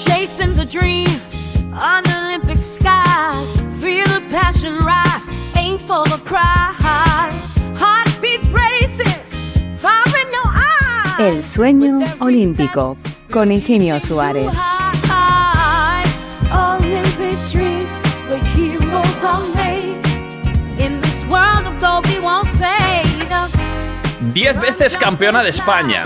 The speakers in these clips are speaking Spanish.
chasing the dream under Olympic skies. Feel the passion rise, aim for the prize. Heartbeats racing, fire in your eyes. El sueño olímpico con Higinio Suárez. Olympic dreams where heroes are made. In this world of gold we won't fade. 10 veces campeona de España,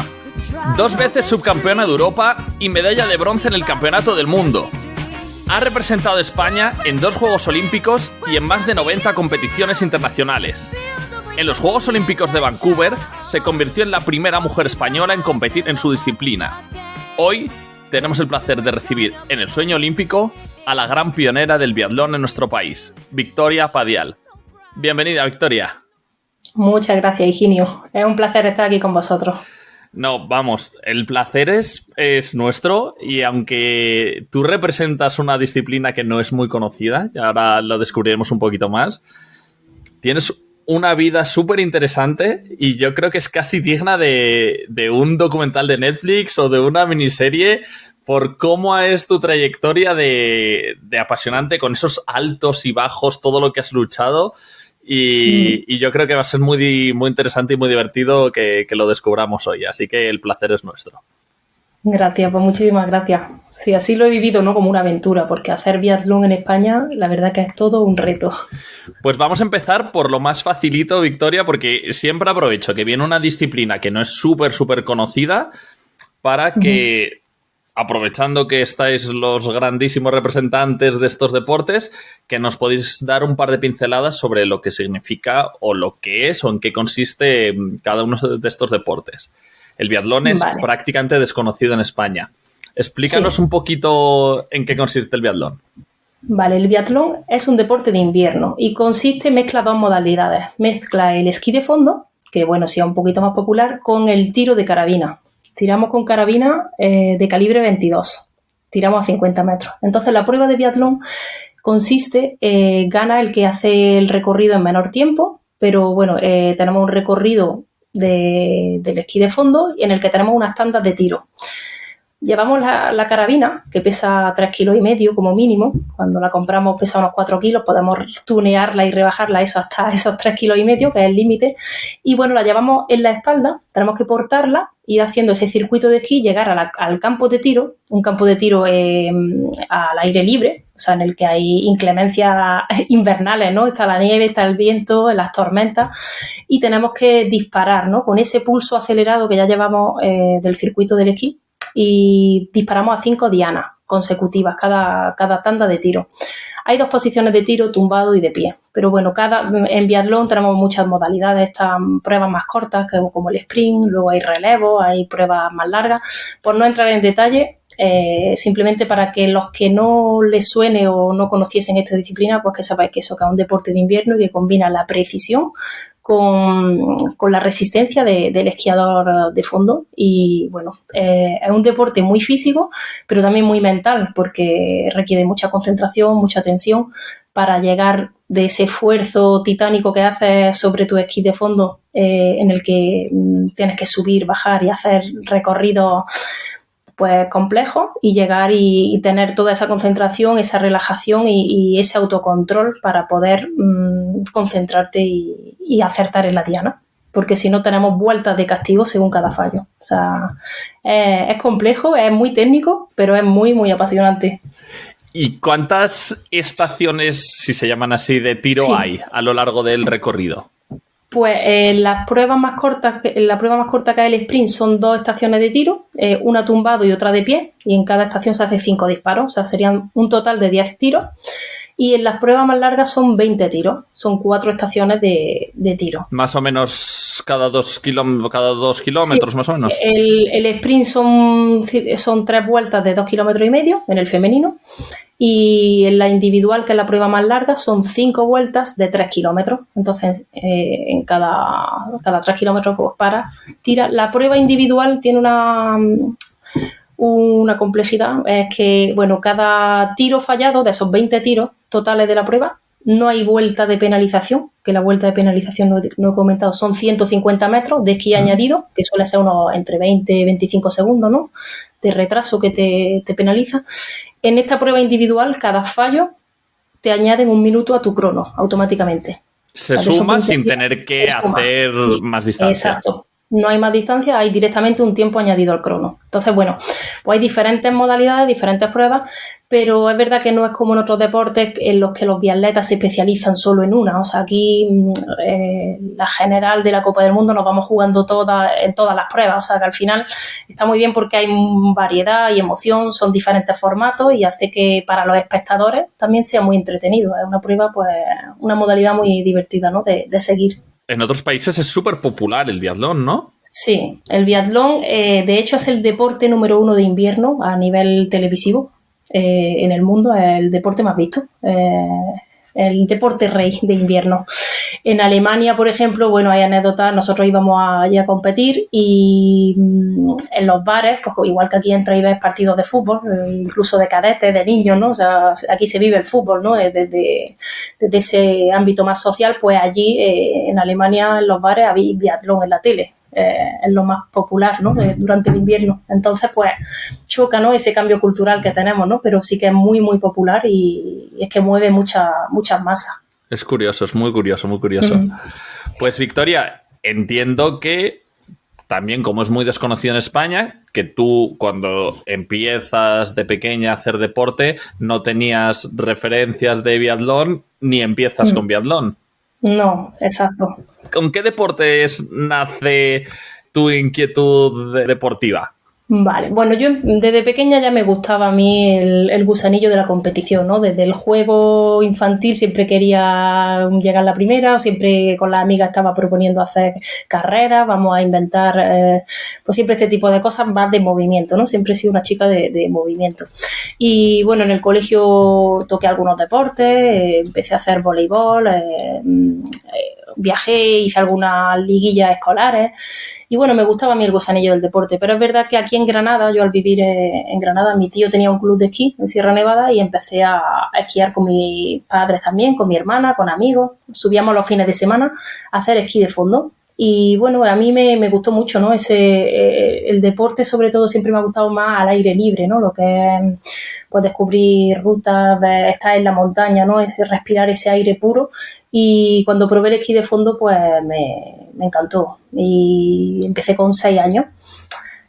2 veces subcampeona de Europa y medalla de bronce en el Campeonato del Mundo. Ha representado a España en 2 Juegos Olímpicos y en más de 90 competiciones internacionales. En los Juegos Olímpicos de Vancouver se convirtió en la primera mujer española en competir en su disciplina. Hoy tenemos el placer de recibir en el sueño olímpico a la gran pionera del biatlón en nuestro país, Victoria Padial. Bienvenida, Victoria. Muchas gracias, Higinio. Es un placer estar aquí con vosotros. No, vamos, el placer es nuestro, y aunque tú representas una disciplina que no es muy conocida, y ahora lo descubriremos un poquito más, tienes una vida súper interesante y yo creo que es casi digna de un documental de Netflix o de una miniserie por cómo es tu trayectoria de apasionante, con esos altos y bajos, todo lo que has luchado. Y yo creo que va a ser muy, muy interesante y muy divertido que lo descubramos hoy. Así que el placer es nuestro. Gracias, pues muchísimas gracias. Sí, así lo he vivido, ¿no? Como una aventura, porque hacer biatlón en España, la verdad que es todo un reto. Pues vamos a empezar por lo más facilito, Victoria, porque siempre aprovecho que viene una disciplina que no es súper, súper conocida para que... aprovechando que estáis los grandísimos representantes de estos deportes, que nos podéis dar un par de pinceladas sobre lo que significa o lo que es o en qué consiste cada uno de estos deportes. El biatlón es prácticamente desconocido en España. Explícanos un poquito en qué consiste el biatlón. Vale, el biatlón es un deporte de invierno y mezcla 2 modalidades. Mezcla el esquí de fondo, que bueno, sí es un poquito más popular, con el tiro de carabina. Tiramos con carabina de calibre 22. Tiramos a 50 metros. Entonces, la prueba de biatlón consiste, gana el que hace el recorrido en menor tiempo, pero bueno, tenemos un recorrido del esquí de fondo en el que tenemos unas tandas de tiro. Llevamos la carabina, que pesa 3,5 kilos como mínimo. Cuando la compramos pesa unos 4 kilos, podemos tunearla y rebajarla eso hasta esos 3,5 kilos, que es el límite. Y bueno, la llevamos en la espalda, tenemos que portarla, ir haciendo ese circuito de esquí, llegar al campo de tiro, un campo de tiro al aire libre, o sea, en el que hay inclemencias invernales, ¿no? Está la nieve, está el viento, las tormentas, y tenemos que disparar, ¿no? Con ese pulso acelerado que ya llevamos del circuito del esquí, y disparamos a 5 dianas consecutivas cada tanda de tiro. Hay 2 posiciones de tiro, tumbado y de pie, pero bueno, en biatlón tenemos muchas modalidades. Están pruebas más cortas como el sprint, luego hay relevo, hay pruebas más largas. Por no entrar en detalle, simplemente para que los que no les suene o no conociesen esta disciplina, pues que sepáis que eso, que es un deporte de invierno y que combina la precisión con la resistencia del esquiador de fondo. Y bueno, es un deporte muy físico, pero también muy mental, porque requiere mucha concentración, mucha atención para llegar de ese esfuerzo titánico que haces sobre tu esquí de fondo, en el que tienes que subir, bajar y hacer recorridos pues complejos, y llegar y tener toda esa concentración, esa relajación y ese autocontrol para poder concentrarte y acertar en la diana, porque si no tenemos vueltas de castigo según cada fallo. O sea, es complejo, es muy técnico, pero es muy, muy apasionante. ¿Y cuántas estaciones, si se llaman así, de tiro hay a lo largo del recorrido? Pues la prueba más corta que es el sprint son 2 estaciones de tiro, una tumbado y otra de pie, y en cada estación se hace 5 disparos, o sea, serían un total de 10 tiros. Y en las pruebas más largas son 20 tiros, son 4 estaciones de tiro. Más o menos cada 2 kilómetros, sí, más o menos. El sprint son 3 vueltas de 2,5 kilómetros en el femenino, y en la individual, que es la prueba más larga, son 5 vueltas de 3 kilómetros. Entonces, en cada 3 kilómetros pues tira. La prueba individual tiene una complejidad, es que, bueno, cada tiro fallado de esos 20 tiros totales de la prueba, no hay vuelta de penalización, que la vuelta de penalización no he comentado, son 150 metros de esquí añadido, que suele ser unos entre 20 y 25 segundos, ¿no?, de retraso que te penaliza. En esta prueba individual, cada fallo te añaden 1 minuto a tu crono automáticamente. Se suma sin tener que hacer más distancia. Exacto. No hay más distancia, hay directamente un tiempo añadido al crono. Entonces, bueno, pues hay diferentes modalidades, diferentes pruebas, pero es verdad que no es como en otros deportes en los que los biatletas se especializan solo en una. O sea, aquí la general de la Copa del Mundo nos vamos jugando en todas las pruebas. O sea, que al final está muy bien porque hay variedad y emoción, son diferentes formatos y hace que para los espectadores también sea muy entretenido. Es una prueba, pues, una modalidad muy divertida, ¿no?, de seguir. En otros países es súper popular el biatlón, ¿no? Sí, el biatlón de hecho es el deporte número 1 de invierno a nivel televisivo en el mundo, es el deporte más visto, el deporte rey de invierno. En Alemania, por ejemplo, bueno, hay anécdotas, nosotros íbamos allí a competir y en los bares, pues igual que aquí entra y ves partidos de fútbol, incluso de cadetes, de niños, ¿no? O sea, aquí se vive el fútbol, ¿no? Desde ese ámbito más social, pues allí en Alemania, en los bares, había biatlón en la tele. Es lo más popular, ¿no?, durante el invierno. Entonces, pues, choca, ¿no?, ese cambio cultural que tenemos, ¿no? Pero sí que es muy, muy popular y es que mueve muchas masas. Es curioso, es muy curioso, muy curioso. Pues, Victoria, entiendo que también, como es muy desconocido en España, que tú cuando empiezas de pequeña a hacer deporte no tenías referencias de biatlón ni empiezas con biatlón. No, exacto. ¿Con qué deportes nace tu inquietud deportiva? Vale, bueno, yo desde pequeña ya me gustaba a mí el gusanillo de la competición, ¿no? Desde el juego infantil siempre quería llegar a la primera, o siempre con las amigas estaba proponiendo hacer carreras, vamos a inventar, pues siempre este tipo de cosas más de movimiento, ¿no? Siempre he sido una chica de movimiento. Y bueno, en el colegio toqué algunos deportes, empecé a hacer voleibol, viajé, hice algunas liguillas escolares y bueno, me gustaba a mí el gusanillo del deporte, pero es verdad que aquí en Granada, yo al vivir en Granada, mi tío tenía un club de esquí en Sierra Nevada y empecé a esquiar con mis padres también, con mi hermana, con amigos, subíamos los fines de semana a hacer esquí de fondo. Y bueno, a mí me gustó mucho, ¿no? El deporte, sobre todo, siempre me ha gustado más al aire libre, ¿no? Lo que es, pues, descubrir rutas, estar en la montaña, ¿no? Es respirar ese aire puro. Y cuando probé el esquí de fondo, pues me encantó. Y empecé con 6 años.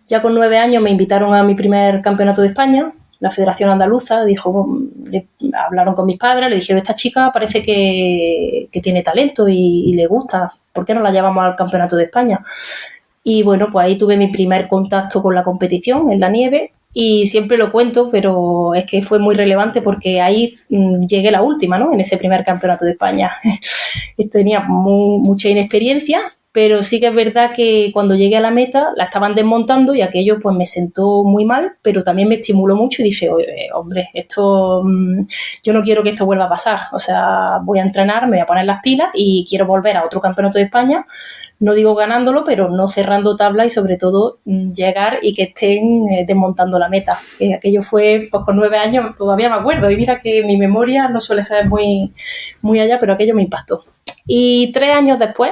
Ya con 9 años me invitaron a mi primer campeonato de España. La Federación Andaluza hablaron con mis padres, le dijeron, esta chica parece que tiene talento y le gusta, ¿por qué no la llevamos al Campeonato de España? Y bueno, pues ahí tuve mi primer contacto con la competición en la nieve y siempre lo cuento, pero es que fue muy relevante porque ahí llegué la última, ¿no?, en ese primer Campeonato de España. Tenía mucha inexperiencia, pero sí que es verdad que cuando llegué a la meta la estaban desmontando y aquello pues me sentó muy mal, pero también me estimuló mucho y dije, hombre, esto yo no quiero que esto vuelva a pasar, o sea, voy a entrenar, me voy a poner las pilas y quiero volver a otro campeonato de España, no digo ganándolo, pero no cerrando tabla y sobre todo llegar y que estén desmontando la meta. Aquello fue, pues con 9 años todavía me acuerdo y mira que mi memoria no suele ser muy, muy allá, pero aquello me impactó. Y 3 años después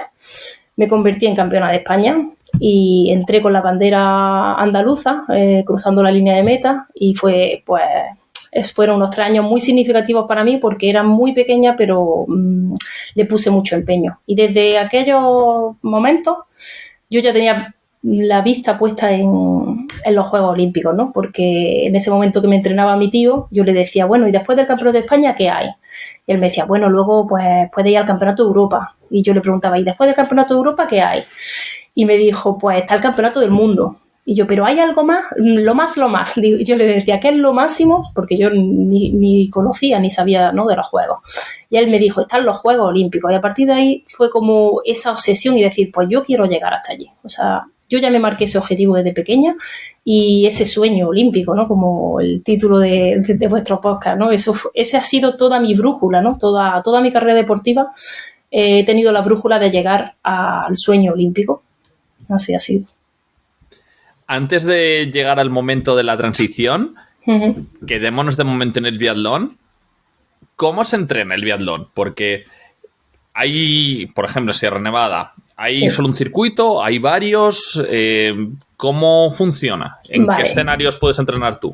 me convertí en campeona de España y entré con la bandera andaluza cruzando la línea de meta y fueron unos 3 años muy significativos para mí porque era muy pequeña pero le puse mucho empeño y desde aquellos momentos yo ya tenía la vista puesta en los Juegos Olímpicos, ¿no? Porque en ese momento que me entrenaba mi tío, yo le decía, bueno, ¿y después del Campeonato de España qué hay? Y él me decía, bueno, luego pues puede ir al Campeonato de Europa. Y yo le preguntaba, ¿y después del Campeonato de Europa qué hay? Y me dijo, pues está el Campeonato del Mundo. Y yo, ¿pero hay algo más? Lo más. Y yo le decía, ¿qué es lo máximo? Porque yo ni conocía ni sabía, ¿no?, de los Juegos. Y él me dijo, están los Juegos Olímpicos. Y a partir de ahí fue como esa obsesión y decir, pues yo quiero llegar hasta allí. O sea, yo ya me marqué ese objetivo desde pequeña y ese sueño olímpico, ¿no?, como el título de vuestro podcast, ¿no? Ese ha sido toda mi brújula, ¿no? Toda mi carrera deportiva he tenido la brújula de llegar al sueño olímpico. Así ha sido. Antes de llegar al momento de la transición, quedémonos de momento en el biatlón. ¿cómo se entrena el biatlón? Porque hay, por ejemplo, Sierra Nevada, ¿hay solo un circuito? ¿Hay varios? ¿Cómo funciona? ¿En qué escenarios puedes entrenar tú?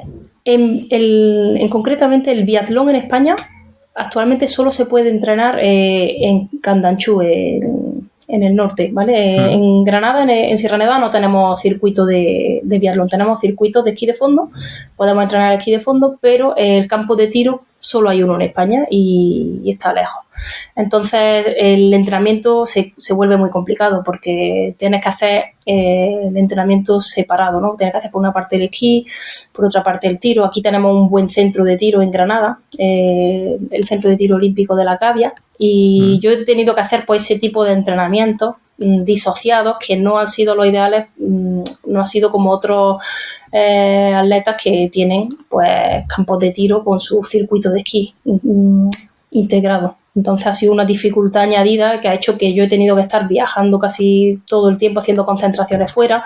Concretamente, el biatlón en España actualmente solo se puede entrenar en Candanchú, en el norte, ¿vale? En Granada, en Sierra Nevada, no tenemos circuito de biatlón, tenemos circuitos de esquí de fondo, podemos entrenar esquí de fondo, pero el campo de tiro solo hay uno en España y está lejos. Entonces, el entrenamiento se vuelve muy complicado porque tienes que hacer el entrenamiento separado, ¿no? Tienes que hacer por una parte el esquí, por otra parte el tiro. Aquí tenemos un buen centro de tiro en Granada, el Centro de Tiro Olímpico de la Cavia, y yo he tenido que hacer pues ese tipo de entrenamientos disociados que no han sido los ideales, no ha sido como otros atletas que tienen pues campos de tiro con su circuito de esquí integrado. Entonces ha sido una dificultad añadida que ha hecho que yo he tenido que estar viajando casi todo el tiempo haciendo concentraciones fuera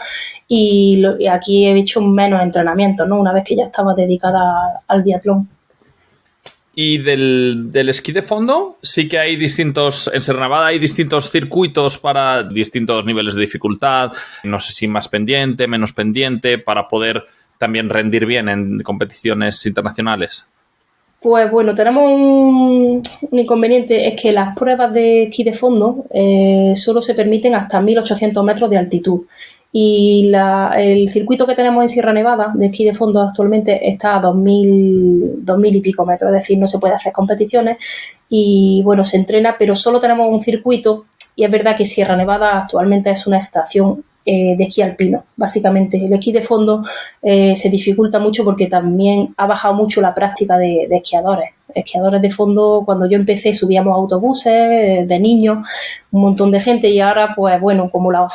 y aquí he hecho menos entrenamiento, ¿no? Una vez que ya estaba dedicada al biatlón. Y del esquí de fondo sí que hay distintos, en Sierra Nevada hay distintos circuitos para distintos niveles de dificultad, no sé si más pendiente, menos pendiente, para poder también rendir bien en competiciones internacionales. Pues bueno, tenemos un inconveniente, es que las pruebas de esquí de fondo solo se permiten hasta 1.800 metros de altitud. Y el circuito que tenemos en Sierra Nevada de esquí de fondo actualmente está a 2.000 y pico metros, es decir, no se puede hacer competiciones y bueno, se entrena, pero solo tenemos un circuito y es verdad que Sierra Nevada actualmente es una estación de esquí alpino, básicamente. El esquí de fondo se dificulta mucho porque también ha bajado mucho la práctica de esquiadores. Esquiadores de fondo, cuando yo empecé subíamos autobuses de niños, un montón de gente y ahora pues bueno, como la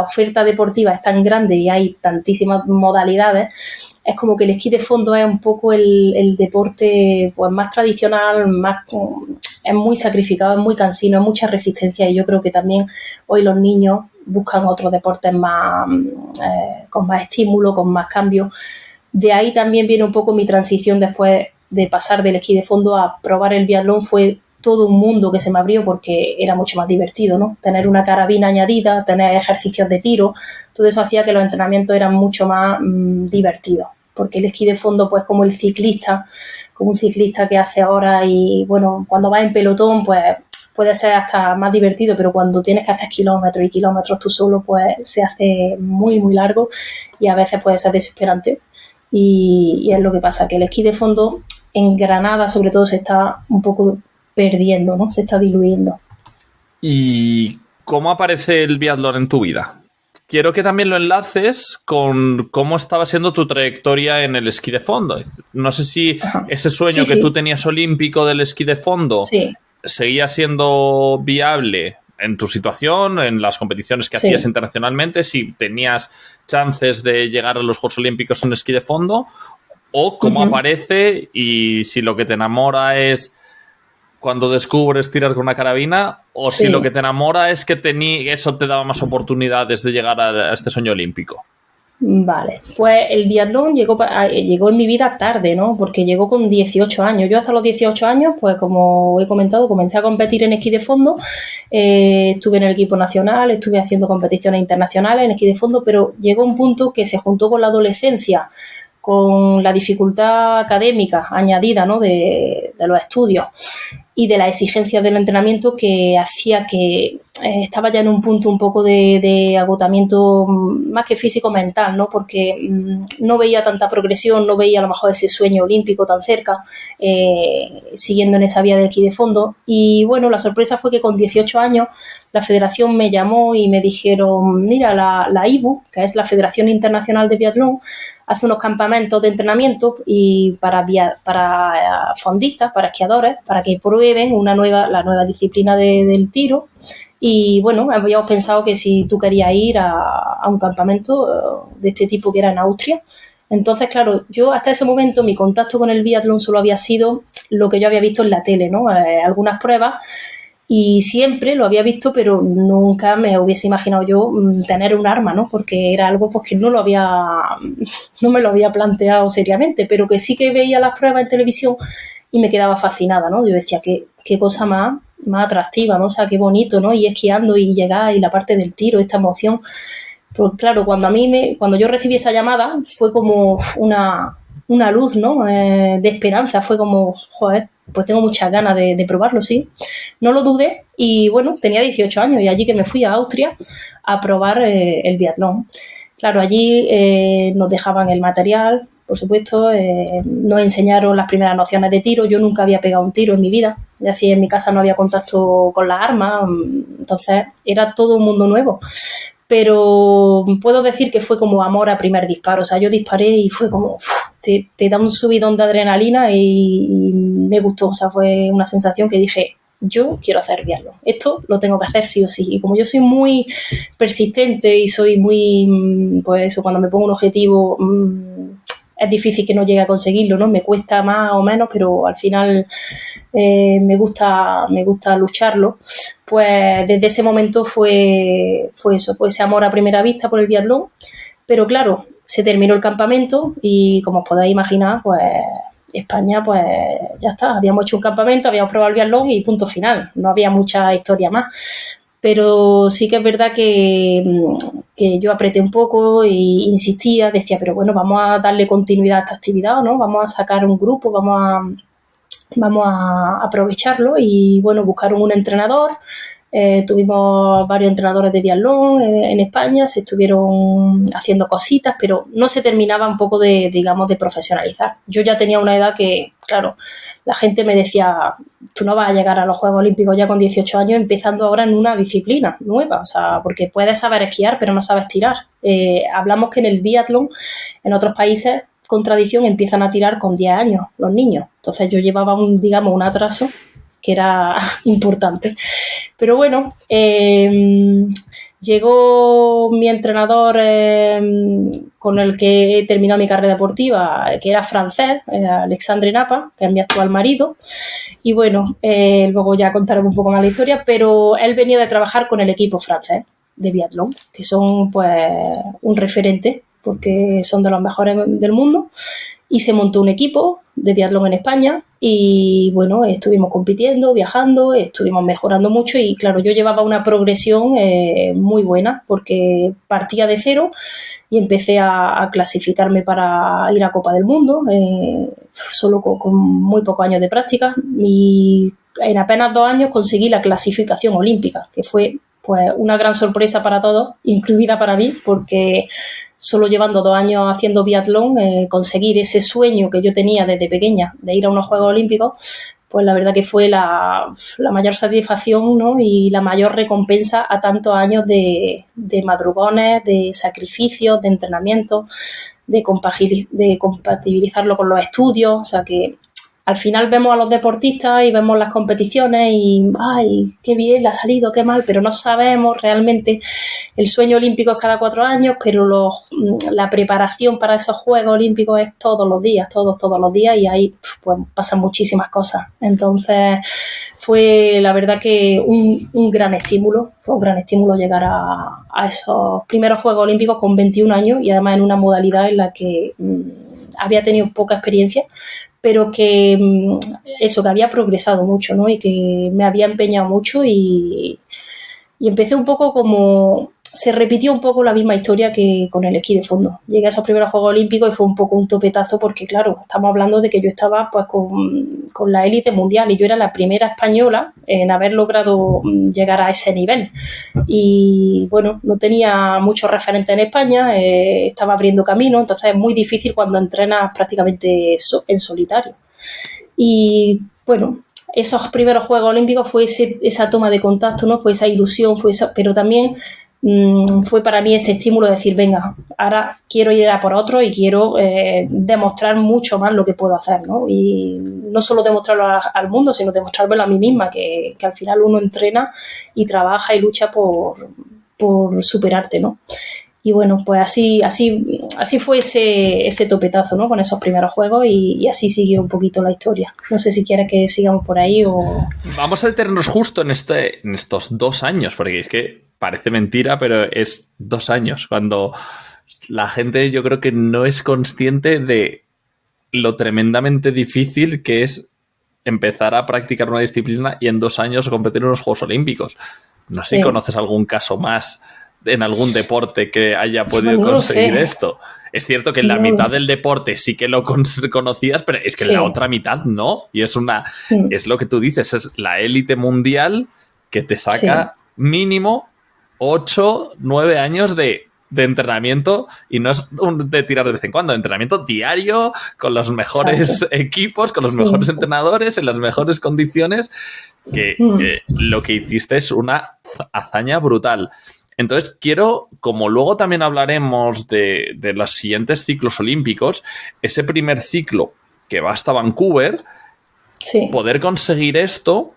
oferta deportiva es tan grande y hay tantísimas modalidades, es como que el esquí de fondo es un poco el deporte pues más tradicional, es muy sacrificado, es muy cansino, es mucha resistencia y yo creo que también hoy los niños buscan otros deportes más con más estímulo, con más cambio. De ahí también viene un poco mi transición después de pasar del esquí de fondo a probar el biatlón. Fue todo un mundo que se me abrió porque era mucho más divertido, ¿no? Tener una carabina añadida, tener ejercicios de tiro, todo eso hacía que los entrenamientos eran mucho más divertidos. Porque el esquí de fondo, pues como un ciclista que hace ahora y bueno, cuando vas en pelotón, pues puede ser hasta más divertido, pero cuando tienes que hacer kilómetros y kilómetros tú solo, pues se hace muy, muy largo y a veces puede ser desesperante. Y es lo que pasa, que el esquí de fondo en Granada sobre todo se está un poco perdiendo, ¿no? Se está diluyendo. ¿Y cómo aparece el biatlón en tu vida? Quiero que también lo enlaces con cómo estaba siendo tu trayectoria en el esquí de fondo. No sé si ese sueño que tú tenías olímpico del esquí de fondo seguía siendo viable en tu situación, en las competiciones que hacías internacionalmente, si tenías chances de llegar a los Juegos Olímpicos en esquí de fondo, o cómo aparece y si lo que te enamora es cuando descubres tirar con una carabina o si lo que te enamora es que eso te daba más oportunidades de llegar a este sueño olímpico. Vale, pues el biatlón llegó en mi vida tarde, ¿no? Porque llegó con 18 años. Yo hasta los 18 años, pues como he comentado, comencé a competir en esquí de fondo. Estuve en el equipo nacional, estuve haciendo competiciones internacionales en esquí de fondo, pero llegó un punto que se juntó con la adolescencia, con la dificultad académica añadida, ¿no? de los estudios y de las exigencias del entrenamiento que hacía que estaba ya en un punto un poco de agotamiento más que físico-mental, ¿no? Porque no veía tanta progresión, no veía a lo mejor ese sueño olímpico tan cerca, siguiendo en esa vía del esquí de fondo. Y bueno, la sorpresa fue que con 18 años la federación me llamó y me dijeron, mira, la IBU, que es la Federación Internacional de Biatlón, hace unos campamentos de entrenamiento y para fondistas, para esquiadores, para que prueben la nueva disciplina del tiro. Y bueno, habíamos pensado que si tú querías ir a un campamento de este tipo que era en Austria. Entonces, claro, yo hasta ese momento mi contacto con el biatlón solo había sido lo que yo había visto en la tele, ¿no? Algunas pruebas. y siempre lo había visto, pero nunca me hubiese imaginado yo tener un arma, ¿no? Porque era algo pues, que no me lo había planteado seriamente, pero que sí que veía las pruebas en televisión y me quedaba fascinada, ¿no? Yo decía, qué cosa más atractiva, ¿no? O sea, qué bonito, ¿no? Y esquiando y llegar y la parte del tiro, esta emoción. Pues claro, cuando yo recibí esa llamada fue como una luz, ¿no? De esperanza, fue como, joder, pues tengo muchas ganas de probarlo, sí. No lo dudé y bueno, tenía 18 años y allí que me fui a Austria a probar el biatlón. Claro, allí nos dejaban el material, por supuesto, nos enseñaron las primeras nociones de tiro. Yo nunca había pegado un tiro en mi vida, es decir, en mi casa no había contacto con las armas, entonces era todo un mundo nuevo. Pero puedo decir que fue como amor a primer disparo. O sea, yo disparé y fue como, te da un subidón de adrenalina y me gustó. O sea, fue una sensación que dije, yo quiero hacer biatlón. Esto lo tengo que hacer sí o sí. Y como yo soy muy persistente y soy muy, pues eso, cuando me pongo un objetivo, es difícil que no llegue a conseguirlo, ¿no? Me cuesta más o menos, pero al final me gusta lucharlo. Pues desde ese momento fue ese amor a primera vista por el biatlón. Pero claro, se terminó el campamento y como os podéis imaginar, pues España, pues ya está. Habíamos hecho un campamento, habíamos probado el biatlón y punto final. No había mucha historia más. Pero sí que es verdad que yo apreté un poco e insistía, decía, pero bueno, vamos a darle continuidad a esta actividad, ¿no? Vamos a sacar un grupo, vamos a aprovecharlo y bueno, buscaron un entrenador. Tuvimos varios entrenadores de biatlón en España, se estuvieron haciendo cositas, pero no se terminaba un poco de profesionalizar. Yo ya tenía una edad que, claro, la gente me decía, tú no vas a llegar a los Juegos Olímpicos ya con 18 años empezando ahora en una disciplina nueva, o sea, porque puedes saber esquiar, pero no sabes tirar. Hablamos que en el biatlón, en otros países, con tradición, empiezan a tirar con 10 años los niños. Entonces yo llevaba un atraso que era importante. Pero bueno, llegó mi entrenador con el que he terminado mi carrera deportiva, que era francés, Alexandre Napa, que es mi actual marido. Y bueno, luego ya contaré un poco más la historia, pero él venía de trabajar con el equipo francés de biatlón, que son pues un referente, porque son de los mejores del mundo. Y se montó un equipo de biatlón en España y bueno, estuvimos compitiendo, viajando, estuvimos mejorando mucho y claro, yo llevaba una progresión muy buena porque partía de cero y empecé a clasificarme para ir a Copa del Mundo, solo con muy pocos años de práctica y en apenas 2 años conseguí la clasificación olímpica, que fue pues una gran sorpresa para todos, incluida para mí, porque solo llevando 2 años haciendo biatlón, conseguir ese sueño que yo tenía desde pequeña de ir a unos Juegos Olímpicos, pues la verdad que fue la mayor satisfacción, ¿no? Y la mayor recompensa a tantos años de madrugones, de sacrificios, de entrenamiento, de compatibilizarlo con los estudios, o sea que al final vemos a los deportistas y vemos las competiciones y ¡ay, qué bien le ha salido, qué mal! Pero no sabemos realmente, el sueño olímpico es cada 4 años, pero la preparación para esos Juegos Olímpicos es todos los días y ahí pues pasan muchísimas cosas. Entonces fue la verdad que un gran estímulo, fue un gran estímulo llegar a esos primeros Juegos Olímpicos con 21 años y además en una modalidad en la que había tenido poca experiencia, pero que eso, que había progresado mucho, ¿no? Y que me había empeñado mucho y empecé un poco como... Se repitió un poco la misma historia que con el esquí de fondo. Llegué a esos primeros Juegos Olímpicos y fue un poco un topetazo porque, claro, estamos hablando de que yo estaba pues con la élite mundial y yo era la primera española en haber logrado llegar a ese nivel. Y, bueno, no tenía muchos referentes en España, estaba abriendo camino, entonces es muy difícil cuando entrenas prácticamente en solitario. Y, bueno, esos primeros Juegos Olímpicos fue esa toma de contacto, ¿no? Fue esa ilusión, pero también fue para mí ese estímulo de decir, venga, ahora quiero ir a por otro y quiero demostrar mucho más lo que puedo hacer, ¿no? Y no solo demostrarlo al mundo, sino demostrármelo a mí misma, que al final uno entrena y trabaja y lucha por superarte, ¿no? Y bueno, pues así fue ese topetazo, ¿no? Con esos primeros juegos y así siguió un poquito la historia. No sé si quieres que sigamos por ahí o... Vamos a detenernos justo en estos 2 años, porque es que parece mentira, pero es 2 años, cuando la gente yo creo que no es consciente de lo tremendamente difícil que es empezar a practicar una disciplina y en 2 años competir en los Juegos Olímpicos. No sé si conoces algún caso más en algún deporte que haya podido conseguir esto. Es cierto que en la mitad del deporte sí que lo conocías, pero es que en la otra mitad no. Y es lo que tú dices, es la élite mundial que te saca mínimo 8, 9 años de entrenamiento, y no es de tirar de vez en cuando, de entrenamiento diario, con los mejores equipos, con los mejores entrenadores, en las mejores condiciones, que lo que hiciste es una hazaña brutal. Entonces quiero, como luego también hablaremos de los siguientes ciclos olímpicos, ese primer ciclo que va hasta Vancouver, poder conseguir esto,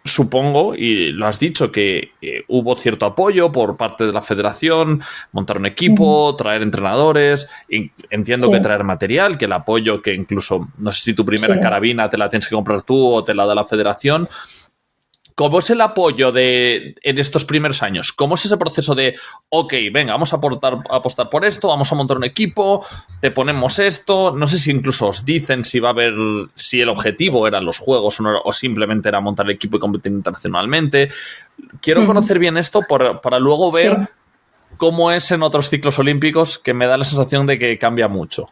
supongo, y lo has dicho, que hubo cierto apoyo por parte de la federación, montar un equipo, traer entrenadores, entiendo que traer material, que el apoyo, que incluso, no sé si tu primera carabina te la tienes que comprar tú o te la da la federación. ¿Cómo es el apoyo en estos primeros años? ¿Cómo es ese proceso de, ok, venga, vamos a apostar por esto, vamos a montar un equipo, te ponemos esto? No sé si incluso os dicen si va a haber, si el objetivo eran los juegos o simplemente era montar el equipo y competir internacionalmente. Quiero conocer bien esto para luego ver cómo es en otros ciclos olímpicos, que me da la sensación de que cambia mucho.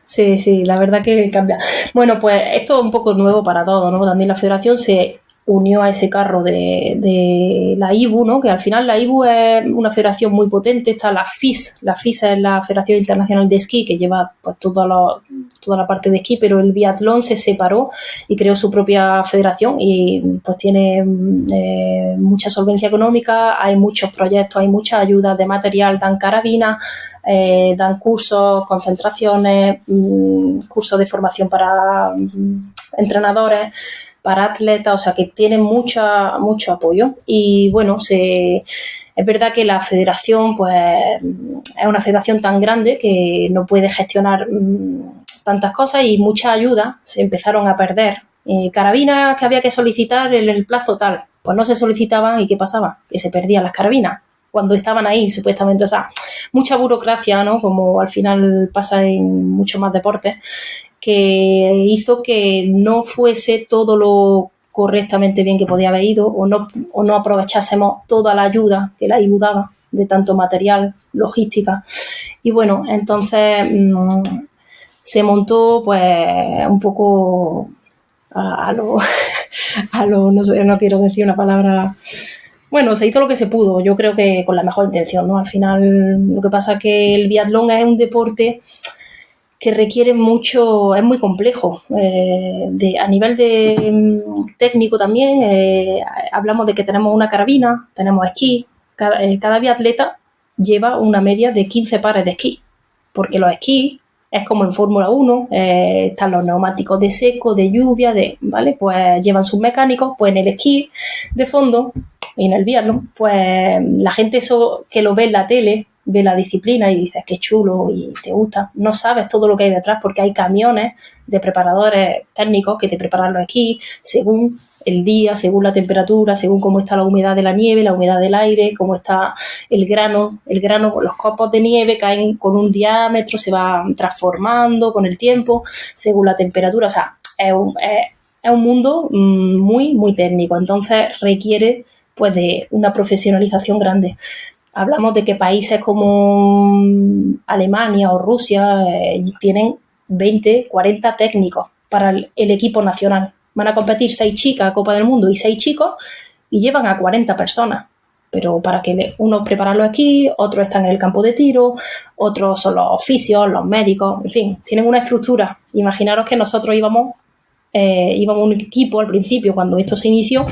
Sí, la verdad que cambia. Bueno, pues esto es un poco nuevo para todos, ¿no? También la federación se unió a ese carro de la IBU, ¿no? Que al final la IBU es una federación muy potente. Está la FIS. La FIS es la Federación Internacional de Esquí, que lleva pues toda la parte de esquí, pero el biatlón se separó y creó su propia federación y pues tiene mucha solvencia económica, hay muchos proyectos, hay muchas ayudas de material, dan carabinas, dan cursos, concentraciones, cursos de formación para entrenadores, para atletas, o sea que tienen mucho apoyo. Y bueno, es verdad que la federación pues es una federación tan grande que no puede gestionar tantas cosas y muchas ayudas se empezaron a perder. Carabinas que había que solicitar en el plazo tal, pues no se solicitaban. ¿Y qué pasaba? Que se perdían las carabinas cuando estaban ahí, supuestamente. O sea, mucha burocracia, ¿no? Como al final pasa en muchos más deportes, que hizo que no fuese todo lo correctamente bien que podía haber ido, o no aprovechásemos toda la ayuda que la IBU daba, de tanto material, logística. Y bueno, entonces se montó pues un poco a lo no sé, no quiero decir una palabra. Bueno, se hizo lo que se pudo, yo creo que con la mejor intención, ¿no? Al final, lo que pasa es que el biatlón es un deporte que requiere mucho, es muy complejo. A nivel técnico también, hablamos de que tenemos una carabina, tenemos esquí. Cada biatleta lleva una media de 15 pares de esquí, porque los esquís es como en Fórmula 1, están los neumáticos de seco, de lluvia, ¿vale? Pues llevan sus mecánicos, pues en el esquí de fondo y en el biatlón, pues la gente eso que lo ve en la tele, ve la disciplina y dices qué chulo y te gusta, no sabes todo lo que hay detrás, porque hay camiones de preparadores técnicos que te preparan los esquís según el día, según la temperatura, según cómo está la humedad de la nieve, la humedad del aire, cómo está el grano, los copos de nieve caen con un diámetro, se van transformando con el tiempo, según la temperatura. O sea, es un mundo muy, muy técnico, entonces requiere pues de una profesionalización grande. Hablamos de que países como Alemania o Rusia tienen 20, 40 técnicos para el equipo nacional. Van a competir 6 chicas a Copa del Mundo y 6 chicos y llevan a 40 personas. Pero para que unos preparan los esquís, otros están en el campo de tiro, otros son los oficios, los médicos, en fin, tienen una estructura. Imaginaros que nosotros íbamos un equipo al principio, cuando esto se inició,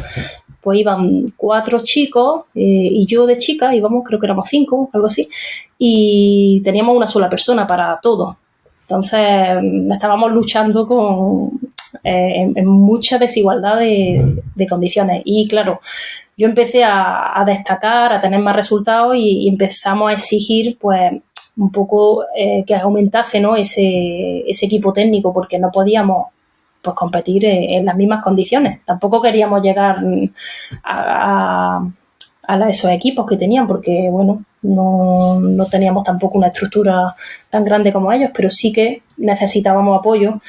pues iban 4 chicos y yo de chica íbamos, creo que éramos 5, algo así, y teníamos una sola persona para todo. Entonces estábamos luchando en mucha desigualdad de condiciones. Y claro, yo empecé a destacar, a tener más resultados y empezamos a exigir, pues, un poco que aumentase, ¿no?, ese equipo técnico, porque no podíamos, pues, competir en las mismas condiciones. Tampoco queríamos llegar a esos equipos que tenían, porque, bueno, no teníamos tampoco una estructura tan grande como ellos, pero sí que necesitábamos apoyo.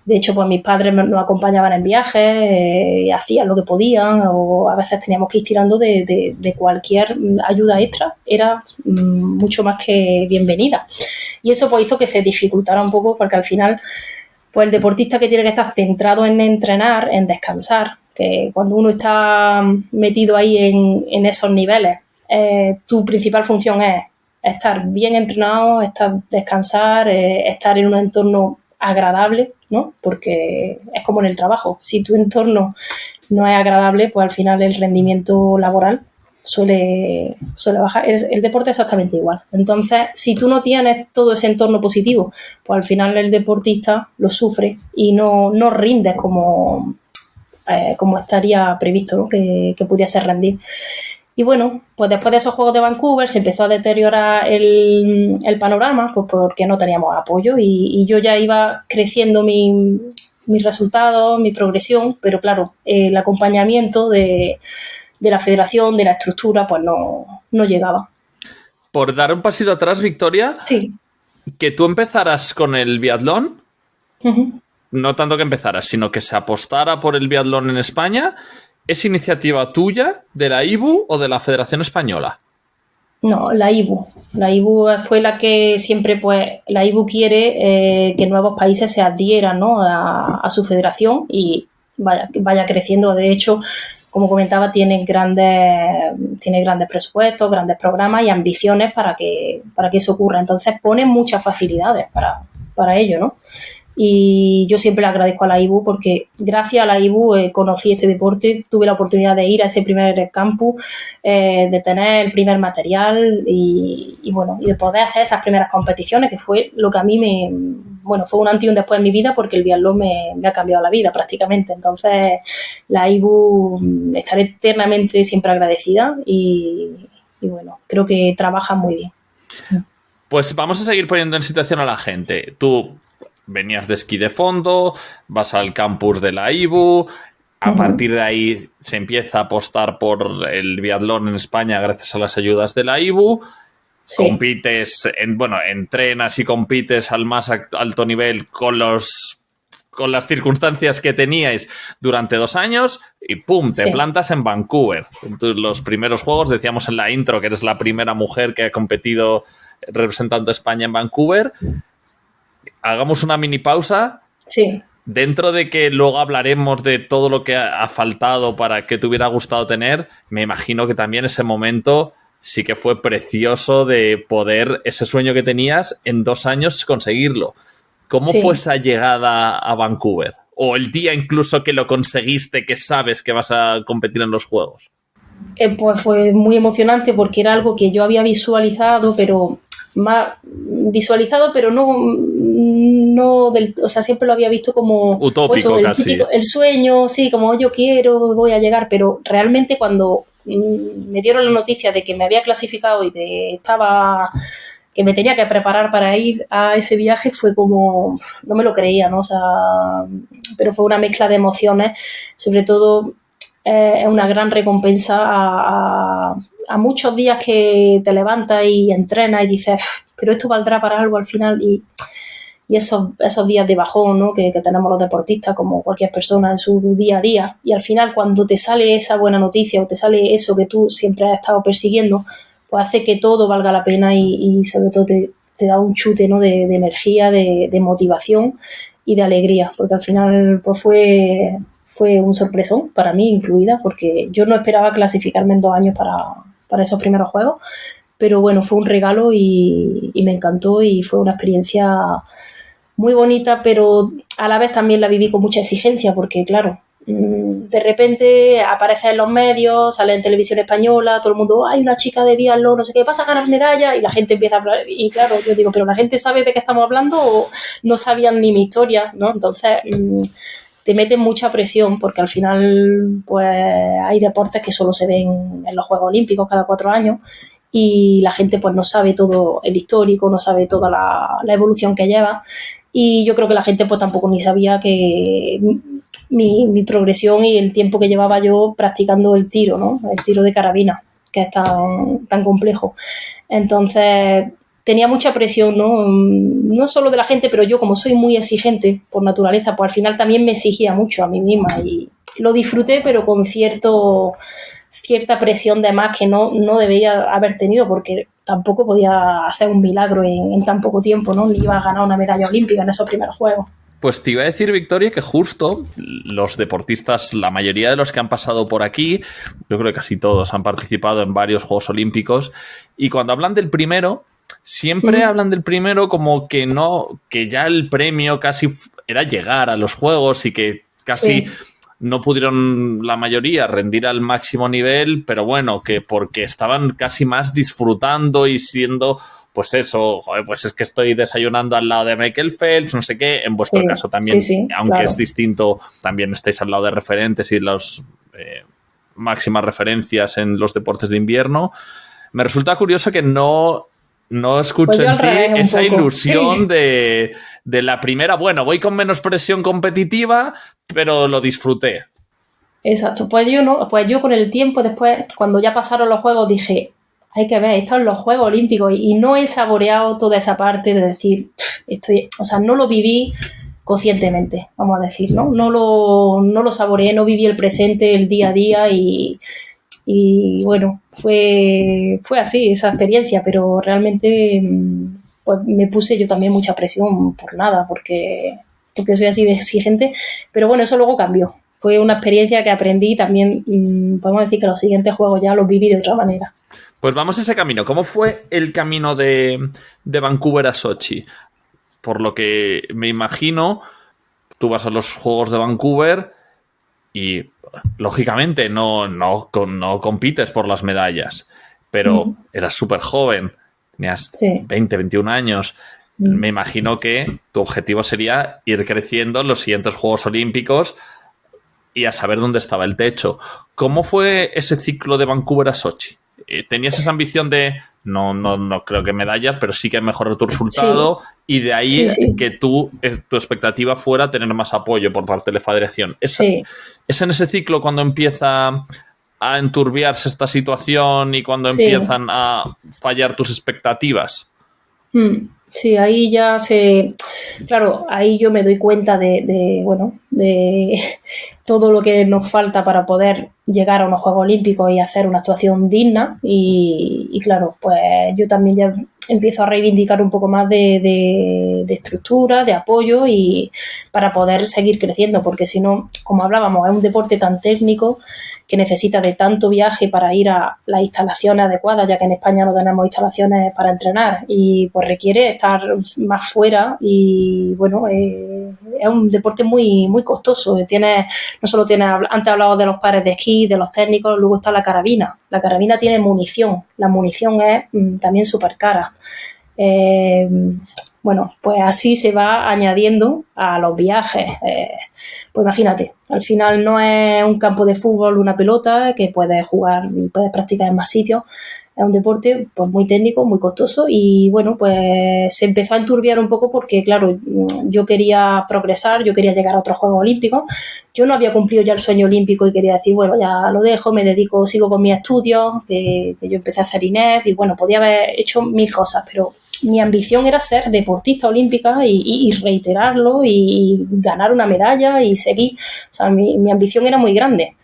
De hecho, pues mis padres nos acompañaban en viajes, hacían lo que podían, o a veces teníamos que ir tirando de cualquier ayuda extra. Era mucho más que bienvenida. Y eso, pues, hizo que se dificultara un poco, porque al final, pues, el deportista que tiene que estar centrado en entrenar, en descansar, que cuando uno está metido ahí en esos niveles, tu principal función es estar bien entrenado, descansar, estar en un entorno agradable, ¿no? Porque es como en el trabajo. Si tu entorno no es agradable, pues al final el rendimiento laboral suele bajar. El deporte es exactamente igual. Entonces, si tú no tienes todo ese entorno positivo, pues al final el deportista lo sufre y no rindes como estaría previsto, ¿no?, que pudiese rendir. Y bueno, pues después de esos Juegos de Vancouver se empezó a deteriorar el panorama, pues porque no teníamos apoyo y yo ya iba creciendo mis resultados, mi progresión, pero claro, el acompañamiento de la federación, de la estructura, pues no llegaba. Por dar un pasito atrás, Victoria, sí, que tú empezaras con el biatlón, uh-huh. No tanto que empezaras, sino que se apostara por el biatlón en España, ¿es iniciativa tuya, de la IBU o de la Federación Española? No, la IBU. La IBU fue la que siempre, pues, la IBU quiere que nuevos países se adhieran, ¿no?, a su federación y vaya creciendo. De hecho, como comentaba, tiene grandes presupuestos, grandes programas y ambiciones para que eso ocurra. Entonces, ponen muchas facilidades para ello, ¿no? Y yo siempre le agradezco a la IBU porque gracias a la IBU conocí este deporte, tuve la oportunidad de ir a ese primer campus, de tener el primer material y bueno, y de poder hacer esas primeras competiciones, que fue lo que a mí fue un antes y un después en mi vida, porque el biatlón me ha cambiado la vida prácticamente. Entonces, la IBU, estaré eternamente siempre agradecida y bueno, creo que trabaja muy bien. Pues vamos a seguir poniendo en situación a la gente. Tú venías de esquí de fondo, vas al campus de la IBU, a partir de ahí se empieza a apostar por el biatlón en España gracias a las ayudas de la IBU. Sí. Compites, entrenas y compites al más alto nivel con las circunstancias que teníais durante 2 años y ¡pum!, te plantas en Vancouver. Entonces, los primeros juegos, decíamos en la intro que eres la primera mujer que ha competido representando a España en Vancouver. Hagamos una mini pausa. Sí. Dentro de que luego hablaremos de todo lo que ha faltado para que te hubiera gustado tener, me imagino que también ese momento sí que fue precioso de poder, ese sueño que tenías, en 2 años conseguirlo. ¿Cómo fue esa llegada a Vancouver? O el día incluso que lo conseguiste, que sabes que vas a competir en los Juegos. Pues fue muy emocionante porque era algo que yo había visualizado, pero no del, o sea, siempre lo había visto como utópico, casi. El sueño, sí, como yo voy a llegar, pero realmente cuando me dieron la noticia de que me había clasificado y que me tenía que preparar para ir a ese viaje, fue como, no me lo creía, ¿no? O sea, pero fue una mezcla de emociones, sobre todo es una gran recompensa a muchos días que te levantas y entrenas y dices, pero esto valdrá para algo al final, y esos días de bajón, ¿no?, que tenemos los deportistas, como cualquier persona en su día a día, y al final cuando te sale esa buena noticia o te sale eso que tú siempre has estado persiguiendo, pues hace que todo valga la pena y sobre todo te da un chute, ¿no?, de energía, de motivación y de alegría, porque al final pues fue un sorpresón para mí incluida, porque yo no esperaba clasificarme en 2 años para esos primeros Juegos, pero bueno, fue un regalo y me encantó y fue una experiencia muy bonita, pero a la vez también la viví con mucha exigencia, porque claro, de repente aparece en los medios, sale en televisión española, todo el mundo, hay una chica de biatlón, no sé qué, vas a ganar medalla, y la gente empieza a hablar, y claro, yo digo, pero la gente sabe de qué estamos hablando o no sabían ni mi historia, ¿no? Entonces te meten mucha presión porque al final pues hay deportes que solo se ven en los Juegos Olímpicos cada 4 años y la gente pues no sabe todo el histórico, no sabe toda la evolución que lleva, y yo creo que la gente pues tampoco ni sabía que mi progresión y el tiempo que llevaba yo practicando el tiro, ¿no? El tiro de carabina, que es tan complejo. Entonces tenía mucha presión, ¿no? No solo de la gente, pero yo, como soy muy exigente por naturaleza, pues al final también me exigía mucho a mí misma y lo disfruté, pero con cierta presión de más que no debería haber tenido, porque tampoco podía hacer un milagro en tan poco tiempo, ¿no? Ni iba a ganar una medalla olímpica en esos primeros Juegos. Pues te iba a decir, Victoria, que justo los deportistas, la mayoría de los que han pasado por aquí, yo creo que casi todos han participado en varios Juegos Olímpicos, y cuando hablan del primero, siempre hablan del primero como que no, que ya el premio casi era llegar a los Juegos y que casi no pudieron la mayoría rendir al máximo nivel, pero bueno, que porque estaban casi más disfrutando y siendo, pues eso, joder, pues es que estoy desayunando al lado de Michael Phelps, no sé qué, en vuestro caso también, aunque claro, es distinto, también estáis al lado de referentes y las máximas referencias en los deportes de invierno. Me resulta curioso que no escucho pues en ti esa ilusión de la primera, bueno, voy con menos presión competitiva, pero lo disfruté. Exacto, pues yo con el tiempo después, cuando ya pasaron los Juegos, dije, hay que ver, están los Juegos Olímpicos y no he saboreado toda esa parte de decir, no lo viví conscientemente, vamos a decir, ¿no? No lo saboreé, no viví el presente, el día a día y bueno, fue así esa experiencia, pero realmente pues me puse yo también mucha presión por nada, porque soy así de exigente, pero bueno, eso luego cambió. Fue una experiencia que aprendí y también podemos decir que los siguientes Juegos ya los viví de otra manera. Pues vamos a ese camino. ¿Cómo fue el camino de Vancouver a Sochi? Por lo que me imagino, tú vas a los Juegos de Vancouver y lógicamente no compites por las medallas, pero eras súper joven, tenías 20, 21 años. Me imagino que tu objetivo sería ir creciendo en los siguientes Juegos Olímpicos y a saber dónde estaba el techo. ¿Cómo fue ese ciclo de Vancouver a Sochi? ¿Tenías esa ambición de no creo que medallas, pero sí que mejorar tu resultado y de ahí que tu expectativa fuera tener más apoyo por parte de la federación? ¿Es en ese ciclo cuando empieza a enturbiarse esta situación y cuando empiezan a fallar tus expectativas? Sí, ahí ya claro, ahí yo me doy cuenta de todo lo que nos falta para poder llegar a unos Juegos Olímpicos y hacer una actuación digna y claro, pues yo también ya empiezo a reivindicar un poco más de estructura, de apoyo y para poder seguir creciendo, porque si no, como hablábamos, es un deporte tan técnico que necesita de tanto viaje para ir a las instalaciones adecuadas, ya que en España no tenemos instalaciones para entrenar y pues requiere estar más fuera y bueno, es un deporte muy, muy costoso. Antes hablaba de los pares de esquí, de los técnicos, luego está la carabina. La carabina tiene munición, la munición es también súper cara. Bueno, pues así se va añadiendo a los viajes. Pues imagínate, al final no es un campo de fútbol, una pelota que puedes jugar y puedes practicar en más sitios. Es un deporte pues muy técnico, muy costoso y bueno, pues se empezó a enturbiar un poco porque claro, yo quería progresar, yo quería llegar a otros Juegos Olímpicos. Yo no había cumplido ya el sueño olímpico y quería decir, bueno, ya lo dejo, sigo con mis estudios, que yo empecé a hacer INEF y bueno, podía haber hecho 1000 cosas, pero mi ambición era ser deportista olímpica y reiterarlo y ganar una medalla y seguir. O sea, mi ambición era muy grande.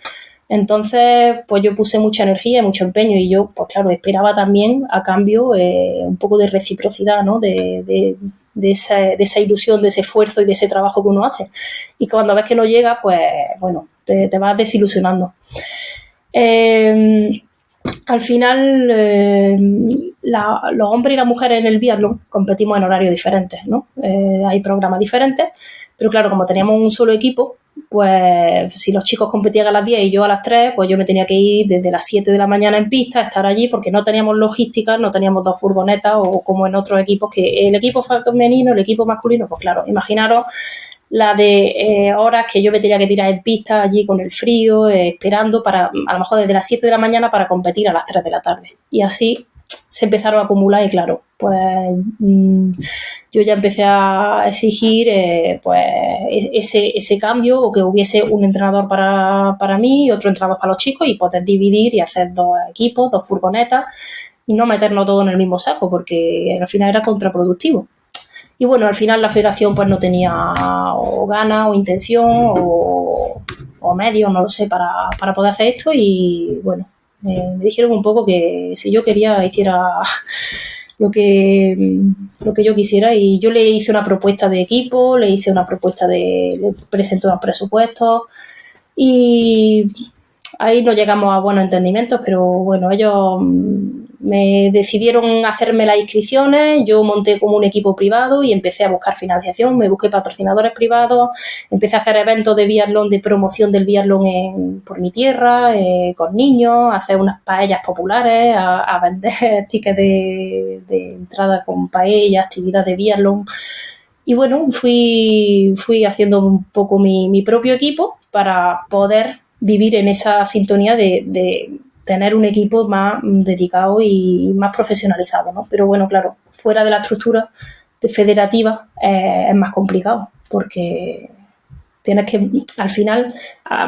Entonces, pues yo puse mucha energía y mucho empeño y yo, pues claro, esperaba también a cambio un poco de reciprocidad, ¿no? De esa ilusión, de ese esfuerzo y de ese trabajo que uno hace. Y cuando ves que no llega, pues bueno, te vas desilusionando. Al final, los hombres y las mujeres en el biatlón competimos en horarios diferentes, ¿no? Hay programas diferentes, pero claro, como teníamos un solo equipo, pues si los chicos competían a las 10 y yo a las 3, pues yo me tenía que ir desde las 7 de la mañana en pista, estar allí, porque no teníamos logística, no teníamos 2 furgonetas o como en otros equipos, que el equipo femenino, el equipo masculino, pues claro, imaginaros la de horas que yo me tenía que tirar en pista allí con el frío, esperando para, a lo mejor desde las 7 de la mañana para competir a las 3 de la tarde. Y así se empezaron a acumular y claro, pues yo ya empecé a exigir pues ese cambio, o que hubiese un entrenador para mí y otro entrenador para los chicos, y poder dividir y hacer 2 equipos, 2 furgonetas, y no meternos todo en el mismo saco, porque al final era contraproductivo. Y bueno, al final la federación pues no tenía o ganas o intención o medios, no lo sé, para poder hacer esto, y bueno, me dijeron un poco que si yo quería hiciera lo que yo quisiera, y yo le hice una propuesta de equipo, le presenté unos presupuestos, y ahí no llegamos a buenos entendimientos, pero bueno, ellos me decidieron hacerme las inscripciones, yo monté como un equipo privado y empecé a buscar financiación, me busqué patrocinadores privados, empecé a hacer eventos de biatlón, de promoción del biatlón por mi tierra, con niños, a hacer unas paellas populares, a vender tickets de entrada con paellas, actividades de biatlón. Y bueno, fui haciendo un poco mi propio equipo para poder vivir en esa sintonía de tener un equipo más dedicado y más profesionalizado, ¿no? Pero bueno, claro, fuera de la estructura federativa es más complicado, porque tienes que, al final,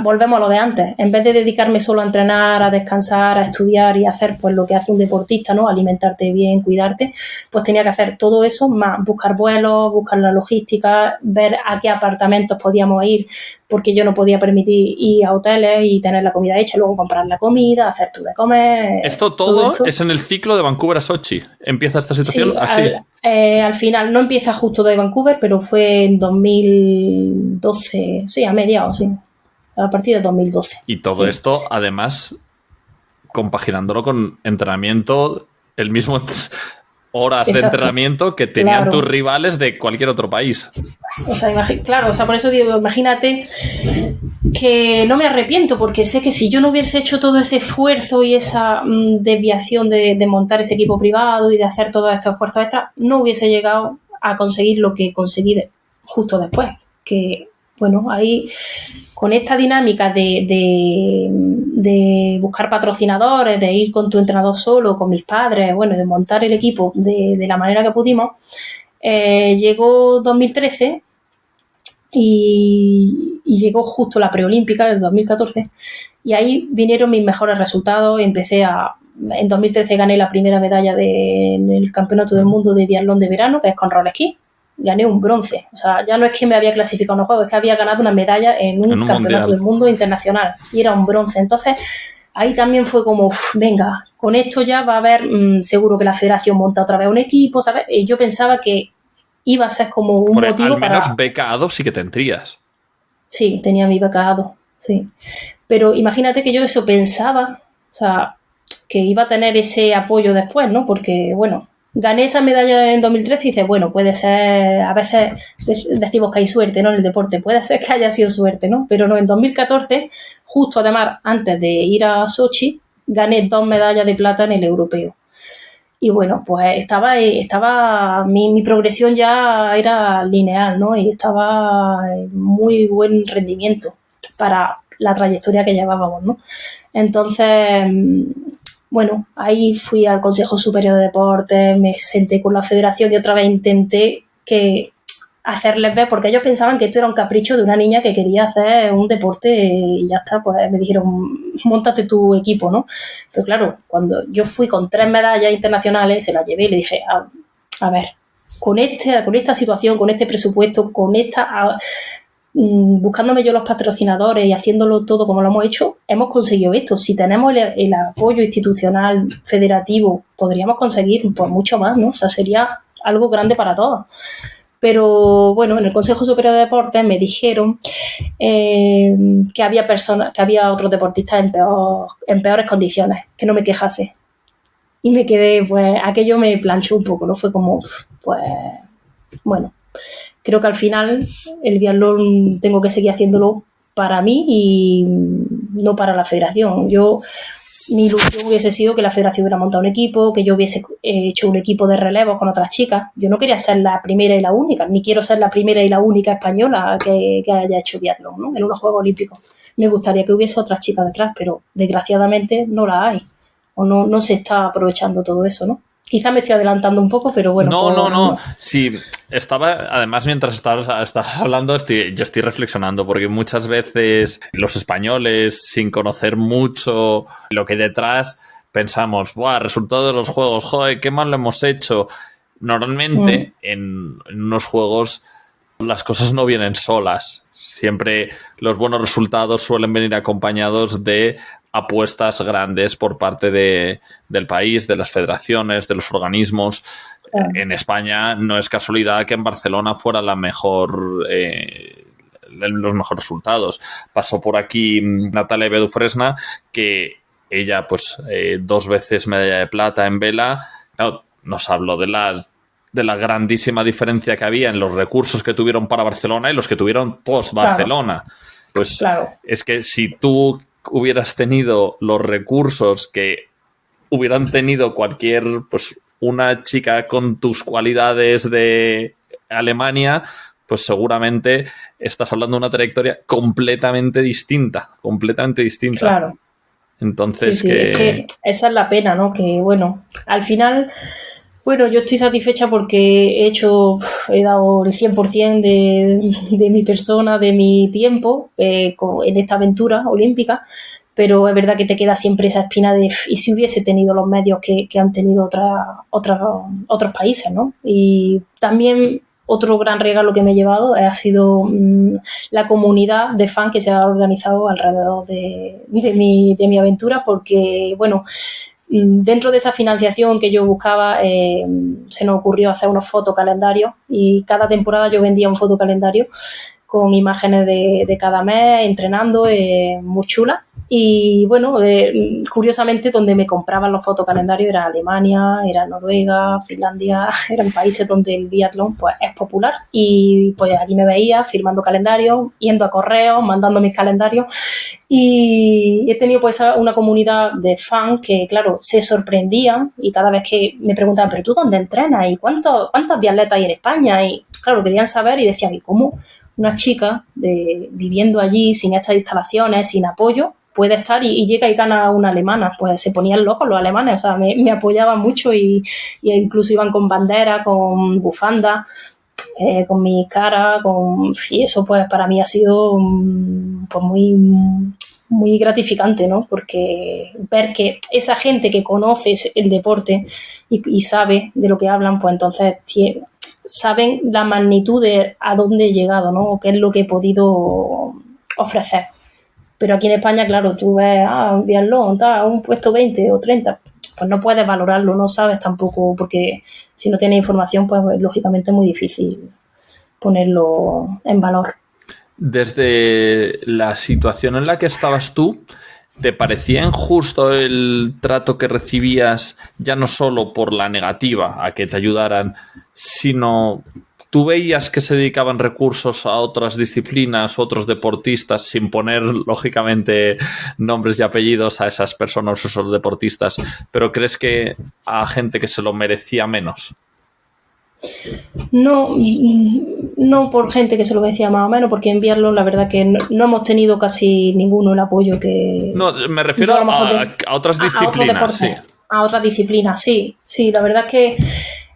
volvemos a lo de antes. En vez de dedicarme solo a entrenar, a descansar, a estudiar y hacer pues lo que hace un deportista, ¿no? Alimentarte bien, cuidarte, pues tenía que hacer todo eso, más buscar vuelos, buscar la logística, ver a qué apartamentos podíamos ir, porque yo no podía permitir ir a hoteles y tener la comida hecha, luego comprar la comida, hacer tú de comer. Esto todo es en el ciclo de Vancouver a Sochi. ¿Empieza esta situación sí, así? Al final, no empieza justo de Vancouver, pero fue en 2012, sí, a mediados, sí, a partir de 2012. Y todo esto, además, compaginándolo con entrenamiento, el mismo horas de entrenamiento que tenían tus rivales de cualquier otro país. O sea, por eso digo, imagínate que no me arrepiento, porque sé que si yo no hubiese hecho todo ese esfuerzo y esa desviación de montar ese equipo privado y de hacer todos estos esfuerzos extras, no hubiese llegado a conseguir lo que conseguí justo después. Que, bueno, ahí con esta dinámica de buscar patrocinadores, de ir con tu entrenador solo, con mis padres, bueno, de montar el equipo de la manera que pudimos, llegó 2013 y llegó justo la preolímpica del 2014, y ahí vinieron mis mejores resultados. En 2013 gané la primera medalla en el Campeonato del Mundo de Biatlón de Verano, que es con roller ski. Gané un bronce. O sea, ya no es que me había clasificado en los juegos, es que había ganado una medalla en un campeonato mundial del mundo internacional, y era un bronce. Entonces, ahí también fue como, venga, con esto ya va a haber, seguro que la federación monta otra vez un equipo, ¿sabes? Y yo pensaba que iba a ser como un motivo para... Al menos becado sí que tendrías. Sí, tenía mi becado, sí. Pero imagínate que yo eso pensaba, o sea, que iba a tener ese apoyo después, ¿no? Porque, bueno, gané esa medalla en 2013 y dices, bueno, puede ser, a veces decimos que hay suerte, ¿no? En el deporte, puede ser que haya sido suerte, ¿no? Pero no, en 2014, justo además antes de ir a Sochi, gané 2 medallas de plata en el europeo. Y bueno, pues estaba mi progresión ya era lineal, ¿no? Y estaba en muy buen rendimiento para la trayectoria que llevábamos, ¿no? Entonces, bueno, ahí fui al Consejo Superior de Deportes, me senté con la federación y otra vez intenté hacerles ver, porque ellos pensaban que esto era un capricho de una niña que quería hacer un deporte y ya está. Pues me dijeron, móntate tu equipo, ¿no? Pero claro, cuando yo fui con 3 medallas internacionales, se las llevé y le dije, a ver, con esta situación, con este presupuesto, buscándome yo los patrocinadores y haciéndolo todo como lo hemos hecho, hemos conseguido esto. Si tenemos el apoyo institucional, federativo, podríamos conseguir pues mucho más, ¿no? O sea, sería algo grande para todos. Pero bueno, en el Consejo Superior de Deportes me dijeron que había otros deportistas en peores condiciones, que no me quejase. Y me quedé, pues, aquello me planchó un poco, ¿no? Fue como, pues, bueno, creo que al final el biatlón tengo que seguir haciéndolo para mí y no para la federación. Yo Mi ilusión hubiese sido que la federación hubiera montado un equipo, que yo hubiese hecho un equipo de relevos con otras chicas. Yo no quería ser la primera y la única, ni quiero ser la primera y la única española que haya hecho biatlón, ¿no? En unos Juegos Olímpicos. Me gustaría que hubiese otras chicas detrás, pero desgraciadamente no la hay. O no se está aprovechando todo eso, ¿no? Quizás me estoy adelantando un poco, pero bueno. No. Sí, además, mientras estabas hablando, yo estoy reflexionando, porque muchas veces los españoles, sin conocer mucho lo que hay detrás, pensamos, ¡buah! Resultado de los juegos, joder, qué mal lo hemos hecho. Normalmente, en unos juegos, las cosas no vienen solas. Siempre los buenos resultados suelen venir acompañados de apuestas grandes por parte del país, de las federaciones, de los organismos. En España no es casualidad que en Barcelona fuera los mejores resultados. Pasó por aquí Natalia Bedufresna, que ella, pues, 2 veces medalla de plata en vela. Claro, nos habló de la grandísima diferencia que había en los recursos que tuvieron para Barcelona y los que tuvieron post-Barcelona. Claro. Pues claro. Es que si tú hubieras tenido los recursos que hubieran tenido una chica con tus cualidades de Alemania, pues seguramente estás hablando de una trayectoria completamente distinta. Claro. Entonces, sí, es que esa es la pena, ¿no? Que, bueno, al final, yo estoy satisfecha porque he dado el 100% de mi persona, de mi tiempo en esta aventura olímpica, pero es verdad que te queda siempre esa espina de ¿y si hubiese tenido los medios que han tenido otros países, ¿no? Y también otro gran regalo que me he llevado ha sido la comunidad de fans que se ha organizado alrededor de mi aventura, porque, bueno, dentro de esa financiación que yo buscaba, se nos ocurrió hacer unos fotocalendarios, y cada temporada yo vendía un fotocalendario con imágenes de cada mes entrenando, muy chulas. Y bueno, curiosamente donde me compraban los fotocalendarios era Alemania, era Noruega, Finlandia, eran países donde el biatlón pues es popular, y pues allí me veía firmando calendarios, yendo a correos, mandando mis calendarios, y he tenido pues una comunidad de fans que, claro, se sorprendían, y cada vez que me preguntaban, ¿pero tú dónde entrenas? ¿Y cuántos biatletas hay en España? Y claro, querían saber, y decían, ¿y cómo una chica viviendo allí sin estas instalaciones, sin apoyo, puede estar y llega y gana una alemana? Pues se ponían locos los alemanes, o sea, me apoyaban mucho, y incluso iban con bandera, con bufanda, con mi cara, y eso pues para mí ha sido pues muy, muy gratificante, ¿no? Porque ver que esa gente que conoce el deporte y sabe de lo que hablan, pues entonces saben la magnitud de a dónde he llegado, ¿no? O qué es lo que he podido ofrecer. Pero aquí en España, claro, tú ves, un biatlón, un puesto 20 o 30, pues no puedes valorarlo, no sabes tampoco, porque si no tienes información, pues lógicamente es muy difícil ponerlo en valor. Desde la situación en la que estabas tú, ¿te parecía injusto el trato que recibías, ya no solo por la negativa a que te ayudaran, sino tú veías que se dedicaban recursos a otras disciplinas, otros deportistas, sin poner, lógicamente, nombres y apellidos a esas personas o esos deportistas, pero crees que a gente que se lo merecía menos? No por gente que se lo merecía más o menos, porque en biatlón la verdad que no hemos tenido casi ninguno el apoyo que... No, me refiero a otras disciplinas, sí. A otras disciplinas, sí. Sí, la verdad es que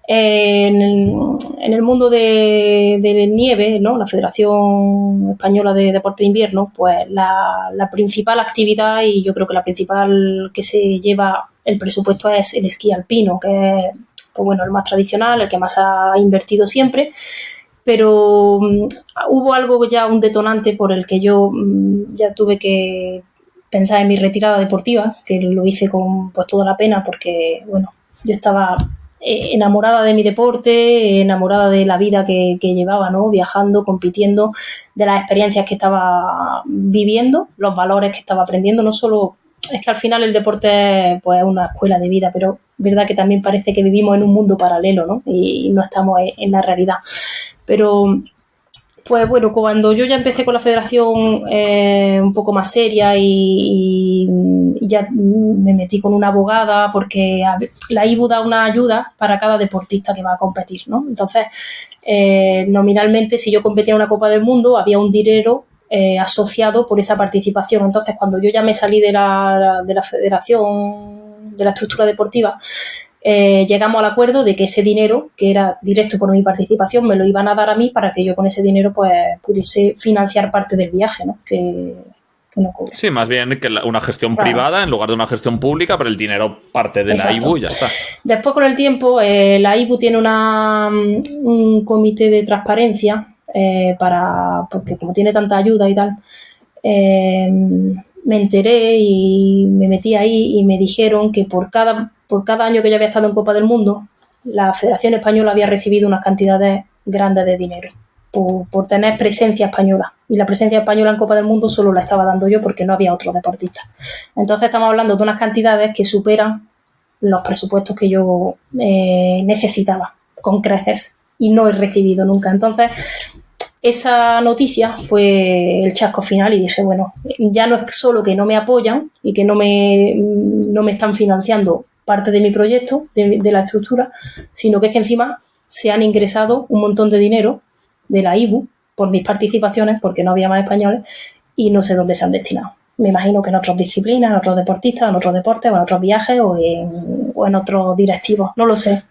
en el mundo de nieve, ¿no? La Federación Española de Deporte de Invierno, pues la principal actividad, y yo creo que la principal que se lleva el presupuesto, es el esquí alpino, que es, pues bueno, el más tradicional, el que más ha invertido siempre. Pero hubo algo, ya un detonante por el que yo ya tuve que pensar en mi retirada deportiva, que lo hice con pues toda la pena, porque bueno, yo estaba enamorada de mi deporte, enamorada de la vida que llevaba, ¿no? Viajando, compitiendo, de las experiencias que estaba viviendo, los valores que estaba aprendiendo. No solo es que al final el deporte pues, es una escuela de vida, pero verdad que también parece que vivimos en un mundo paralelo, ¿no? Y no estamos en la realidad. Pero Pues bueno, cuando yo ya empecé con la federación un poco más seria y ya me metí con una abogada porque la IBU da una ayuda para cada deportista que va a competir, ¿no? Entonces, nominalmente, si yo competía en una Copa del Mundo, había un dinero asociado por esa participación. Entonces, cuando yo ya me salí de la federación, de la estructura deportiva, llegamos al acuerdo de que ese dinero, que era directo por mi participación, me lo iban a dar a mí para que yo con ese dinero pues pudiese financiar parte del viaje, ¿no? Que no cobre. Sí, más bien que una gestión privada en lugar de una gestión pública, pero el dinero parte de la IBU y ya está. Después, con el tiempo, la IBU tiene un comité de transparencia porque como tiene tanta ayuda y tal, me enteré y me metí ahí y me dijeron que por cada año que yo había estado en Copa del Mundo, la Federación Española había recibido unas cantidades grandes de dinero por tener presencia española. Y la presencia española en Copa del Mundo solo la estaba dando yo porque no había otros deportistas. Entonces estamos hablando de unas cantidades que superan los presupuestos que yo necesitaba con creces y no he recibido nunca. Entonces, esa noticia fue el chasco final y dije, bueno, ya no es solo que no me apoyan y que no me están financiando parte de mi proyecto, de la estructura, sino que es que encima se han ingresado un montón de dinero de la IBU por mis participaciones, porque no había más españoles, y no sé dónde se han destinado. Me imagino que en otras disciplinas, en otros deportistas, en otros deportes, o en otros viajes, o en otros directivos, no lo sé.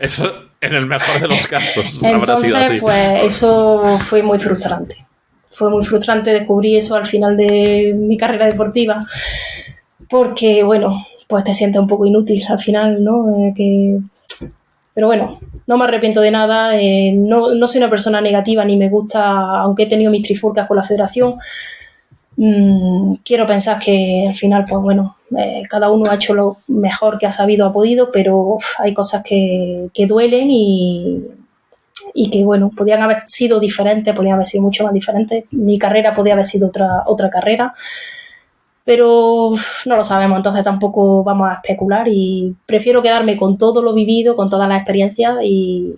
Eso en el mejor de los casos. Entonces, habrá sido así. Pues eso fue muy frustrante. Fue muy frustrante descubrir eso al final de mi carrera deportiva, porque, bueno, pues te sientes un poco inútil al final, ¿no? Pero bueno, no me arrepiento de nada, no soy una persona negativa ni me gusta, aunque he tenido mis trifulcas con la federación. Quiero pensar que al final, pues bueno, cada uno ha hecho lo mejor que ha sabido, ha podido, pero hay cosas que duelen y que, bueno, podían haber sido diferentes, podían haber sido mucho más diferentes. Mi carrera podía haber sido otra carrera, pero no lo sabemos, entonces tampoco vamos a especular y prefiero quedarme con todo lo vivido, con todas las experiencias y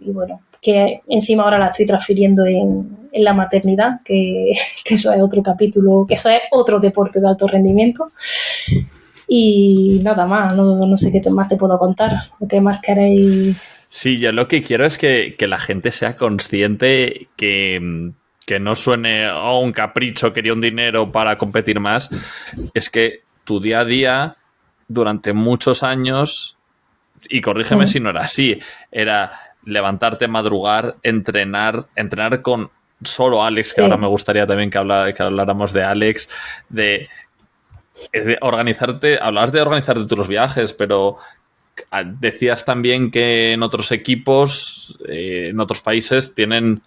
bueno, que encima ahora la estoy transfiriendo en la maternidad, que eso es otro capítulo, que eso es otro deporte de alto rendimiento. Y nada más, no sé qué más te puedo contar, lo que más queréis. Sí, yo lo que quiero es que la gente sea consciente que no suene un capricho, quería un dinero para competir más. Es que tu día a día, durante muchos años, y corrígeme si no era así, era levantarte, madrugar, entrenar con solo Alex, que ahora me gustaría también que habláramos de Alex, de organizarte. Hablabas de organizarte tú los viajes, pero decías también que en otros equipos, en otros países, tienen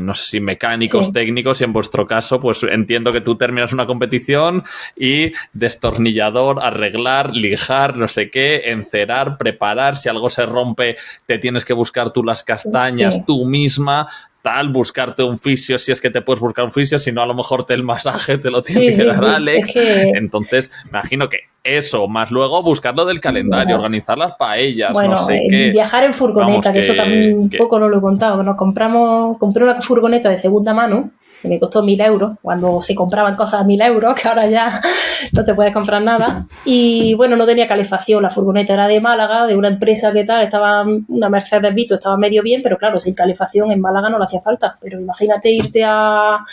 no sé si mecánicos, técnicos, y en vuestro caso, pues entiendo que tú terminas una competición y destornillador, arreglar, lijar, no sé qué, encerar, preparar, si algo se rompe te tienes que buscar tú las castañas tú misma, tal, buscarte un fisio si es que te puedes buscar un fisio, si no a lo mejor el masaje te lo tiene que dar Alex. Es que... Entonces, me imagino que eso, más luego buscar lo del calendario, organizar las paellas, bueno, no sé qué. Viajar en furgoneta, que eso también un poco no lo he contado. Compré una furgoneta de segunda mano, que me costó 1.000 euros, cuando se compraban cosas a 1.000 euros, que ahora ya no te puedes comprar nada. Y bueno, no tenía calefacción, la furgoneta era de Málaga, de una empresa que tal, estaba una Mercedes Vito, estaba medio bien, pero claro, sin calefacción en Málaga no la hacía falta. Pero imagínate irte a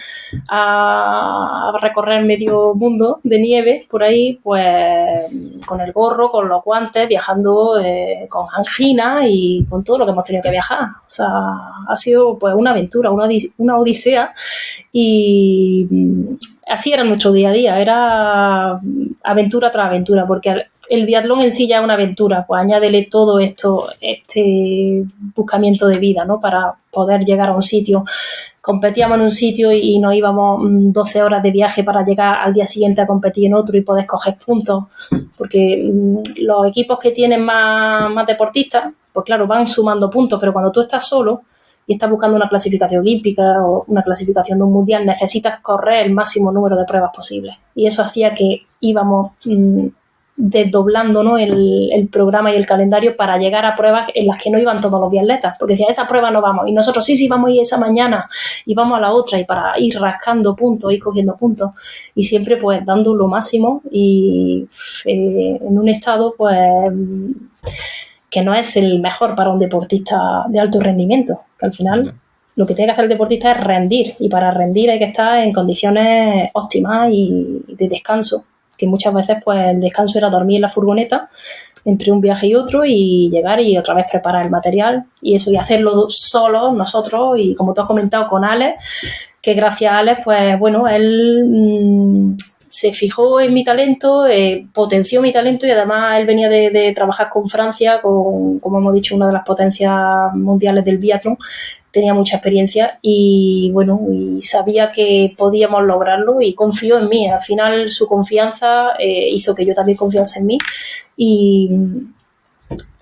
recorrer medio mundo de nieve por ahí, pues con el gorro, con los guantes, viajando con angina y con todo lo que hemos tenido que viajar. O sea, ha sido pues una aventura, una odisea, y así era nuestro día a día, era aventura tras aventura, porque el biatlón en sí ya es una aventura, pues añádele todo esto, este buscamiento de vida, ¿no? Para poder llegar a un sitio. Competíamos en un sitio y nos íbamos 12 horas de viaje para llegar al día siguiente a competir en otro y poder coger puntos, porque los equipos que tienen más deportistas, pues claro, van sumando puntos, pero cuando tú estás solo y estás buscando una clasificación olímpica o una clasificación de un mundial, necesitas correr el máximo número de pruebas posibles. Y eso hacía que íbamos desdoblando, ¿no?, el programa y el calendario para llegar a pruebas en las que no iban todos los biatletas, porque decía, esa prueba no vamos, y nosotros sí, vamos a ir esa mañana, y vamos a la otra, y para ir rascando puntos, ir cogiendo puntos, y siempre pues dando lo máximo, y en un estado pues que no es el mejor para un deportista de alto rendimiento, que al final lo que tiene que hacer el deportista es rendir, y para rendir hay que estar en condiciones óptimas y de descanso, que muchas veces pues el descanso era dormir en la furgoneta entre un viaje y otro y llegar y otra vez preparar el material y eso, y hacerlo solos nosotros, y como tú has comentado con Alex, que gracias a Alex pues bueno, él se fijó en mi talento, potenció mi talento, y además él venía de trabajar con Francia, con, como hemos dicho, una de las potencias mundiales del biatlón, tenía mucha experiencia y bueno, y sabía que podíamos lograrlo y confió en mí. Al final su confianza hizo que yo también confiase en mí y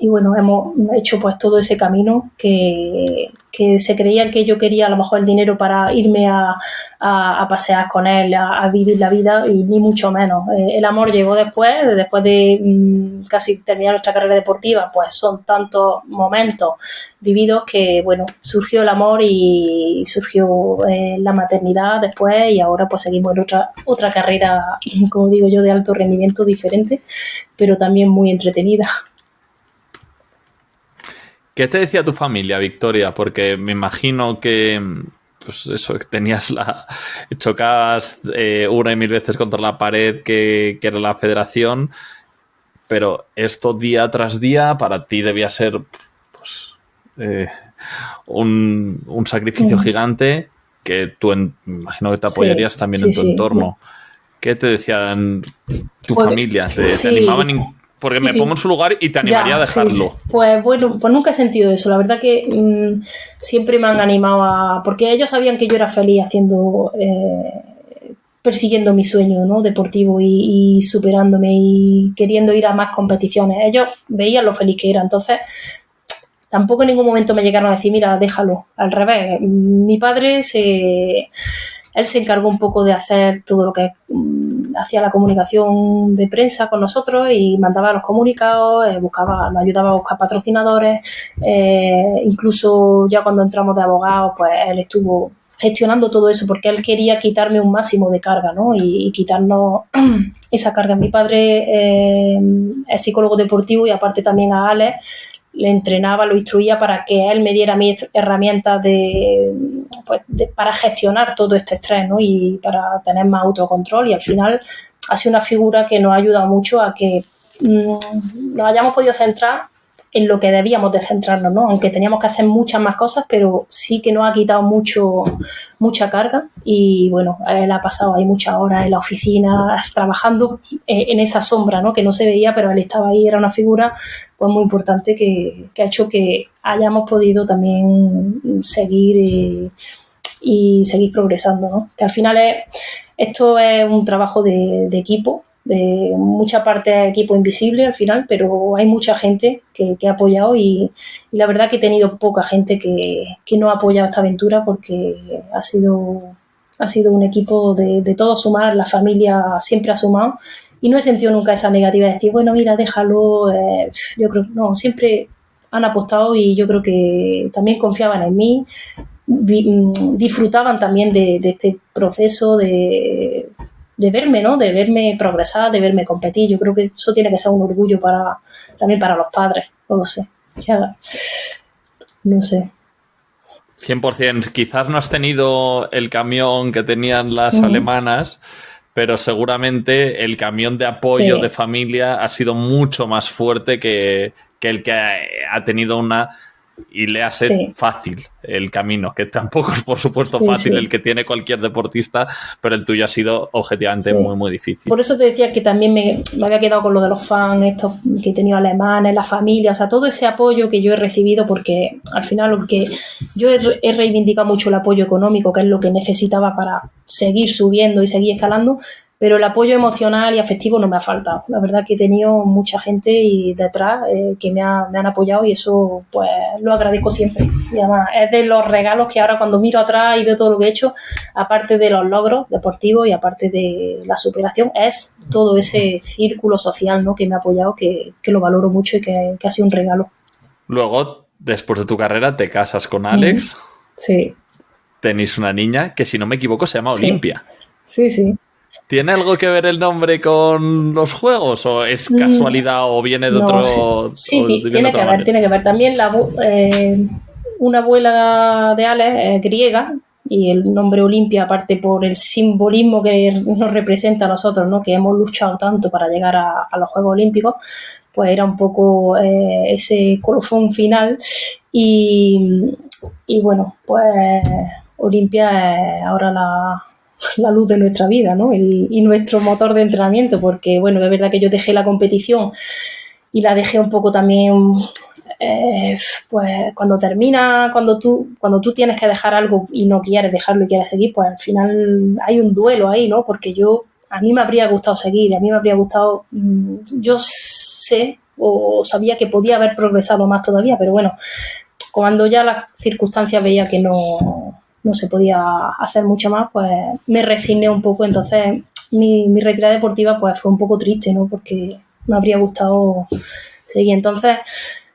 bueno, hemos hecho pues todo ese camino que se creían que yo quería a lo mejor el dinero para irme a pasear con él, a vivir la vida, y ni mucho menos. El amor llegó después de casi terminar nuestra carrera deportiva, pues son tantos momentos vividos que bueno, surgió el amor y surgió la maternidad después, y ahora pues seguimos en otra carrera, como digo yo, de alto rendimiento diferente, pero también muy entretenida. ¿Qué te decía tu familia, Victoria? Porque me imagino que pues eso, tenías chocabas una y mil veces contra la pared que era la federación, pero esto día tras día para ti debía ser pues, un sacrificio gigante que tú me imagino que te apoyarías también en tu entorno. ¿Qué te decían tu familia? ¿Te animaban? Porque me pongo en su lugar y te animaría a dejarlo. Sí. Pues bueno, pues nunca he sentido eso. La verdad que siempre me han animado porque ellos sabían que yo era feliz haciendo, persiguiendo mi sueño, ¿no?, deportivo y superándome y queriendo ir a más competiciones. Ellos veían lo feliz que era. Entonces, tampoco en ningún momento me llegaron a decir, mira, déjalo. Al revés. Mi padre él se encargó un poco de hacer todo lo que hacía la comunicación de prensa con nosotros y mandaba los comunicados, nos ayudaba a buscar patrocinadores, incluso ya cuando entramos de abogados, pues él estuvo gestionando todo eso porque él quería quitarme un máximo de carga, ¿no? Y quitarnos esa carga. Mi padre es psicólogo deportivo y aparte también a Alex le entrenaba, lo instruía para que él me diera mis herramientas para gestionar todo este estrés, ¿no?, y para tener más autocontrol, y al final ha sido una figura que nos ha ayudado mucho a que nos hayamos podido centrar en lo que debíamos de centrarnos, ¿no?, aunque teníamos que hacer muchas más cosas, pero sí que nos ha quitado mucha carga, y bueno, él ha pasado ahí muchas horas en la oficina trabajando en esa sombra, ¿no?, que no se veía, pero él estaba ahí, era una figura pues muy importante que ha hecho que hayamos podido también seguir y seguir progresando, ¿no?, que al final esto es un trabajo de equipo, de mucha parte de equipo invisible al final, pero hay mucha gente que ha apoyado y la verdad que he tenido poca gente que no ha apoyado esta aventura porque ha sido un equipo de todos sumar, la familia siempre ha sumado y no he sentido nunca esa negativa de decir, bueno, mira, déjalo, yo creo, no, siempre han apostado y yo creo que también confiaban en mí, disfrutaban también de este proceso de verme, ¿no?, de verme progresar, de verme competir. Yo creo que eso tiene que ser un orgullo también para los padres, no lo sé. No sé. 100%. Quizás no has tenido el camión que tenían las alemanas, pero seguramente el camión de apoyo de familia ha sido mucho más fuerte que el que ha tenido y le hace fácil el camino, que tampoco es por supuesto fácil el que tiene cualquier deportista, pero el tuyo ha sido objetivamente muy muy difícil. Por eso te decía que también me había quedado con lo de los fans estos que he tenido alemanes, la familia, o sea, todo ese apoyo que yo he recibido, porque al final lo que yo he reivindicado mucho el apoyo económico, que es lo que necesitaba para seguir subiendo y seguir escalando, pero el apoyo emocional y afectivo no me ha faltado. La verdad que he tenido mucha gente y detrás que me han apoyado y eso pues lo agradezco siempre. Y además es de los regalos que ahora cuando miro atrás y veo todo lo que he hecho, aparte de los logros deportivos y aparte de la superación, es todo ese círculo social, ¿no?, que me ha apoyado, que lo valoro mucho y que ha sido un regalo. Luego, después de tu carrera, te casas con Alex. Sí. Tenéis una niña que, si no me equivoco, se llama Olimpia. Sí, sí. ¿Tiene algo que ver el nombre con los juegos o es casualidad o viene de otro? Sí, tiene que ver. También una abuela de Alex es griega y el nombre Olimpia, aparte por el simbolismo que nos representa a nosotros, ¿no?, que hemos luchado tanto para llegar a los Juegos Olímpicos, pues era un poco ese colofón final y bueno, pues Olimpia es ahora la luz de nuestra vida, ¿no?, y nuestro motor de entrenamiento, porque bueno, es verdad que yo dejé la competición y la dejé un poco también, pues cuando tú tienes que dejar algo y no quieres dejarlo y quieres seguir, pues al final hay un duelo ahí, ¿no?, porque a mí me habría gustado seguir, a mí me habría gustado, yo sé o sabía que podía haber progresado más todavía, pero bueno, cuando ya las circunstancias veía que no se podía hacer mucho más, pues me resigné un poco. Entonces mi retirada deportiva pues fue un poco triste, ¿no?, porque me habría gustado seguir. Entonces,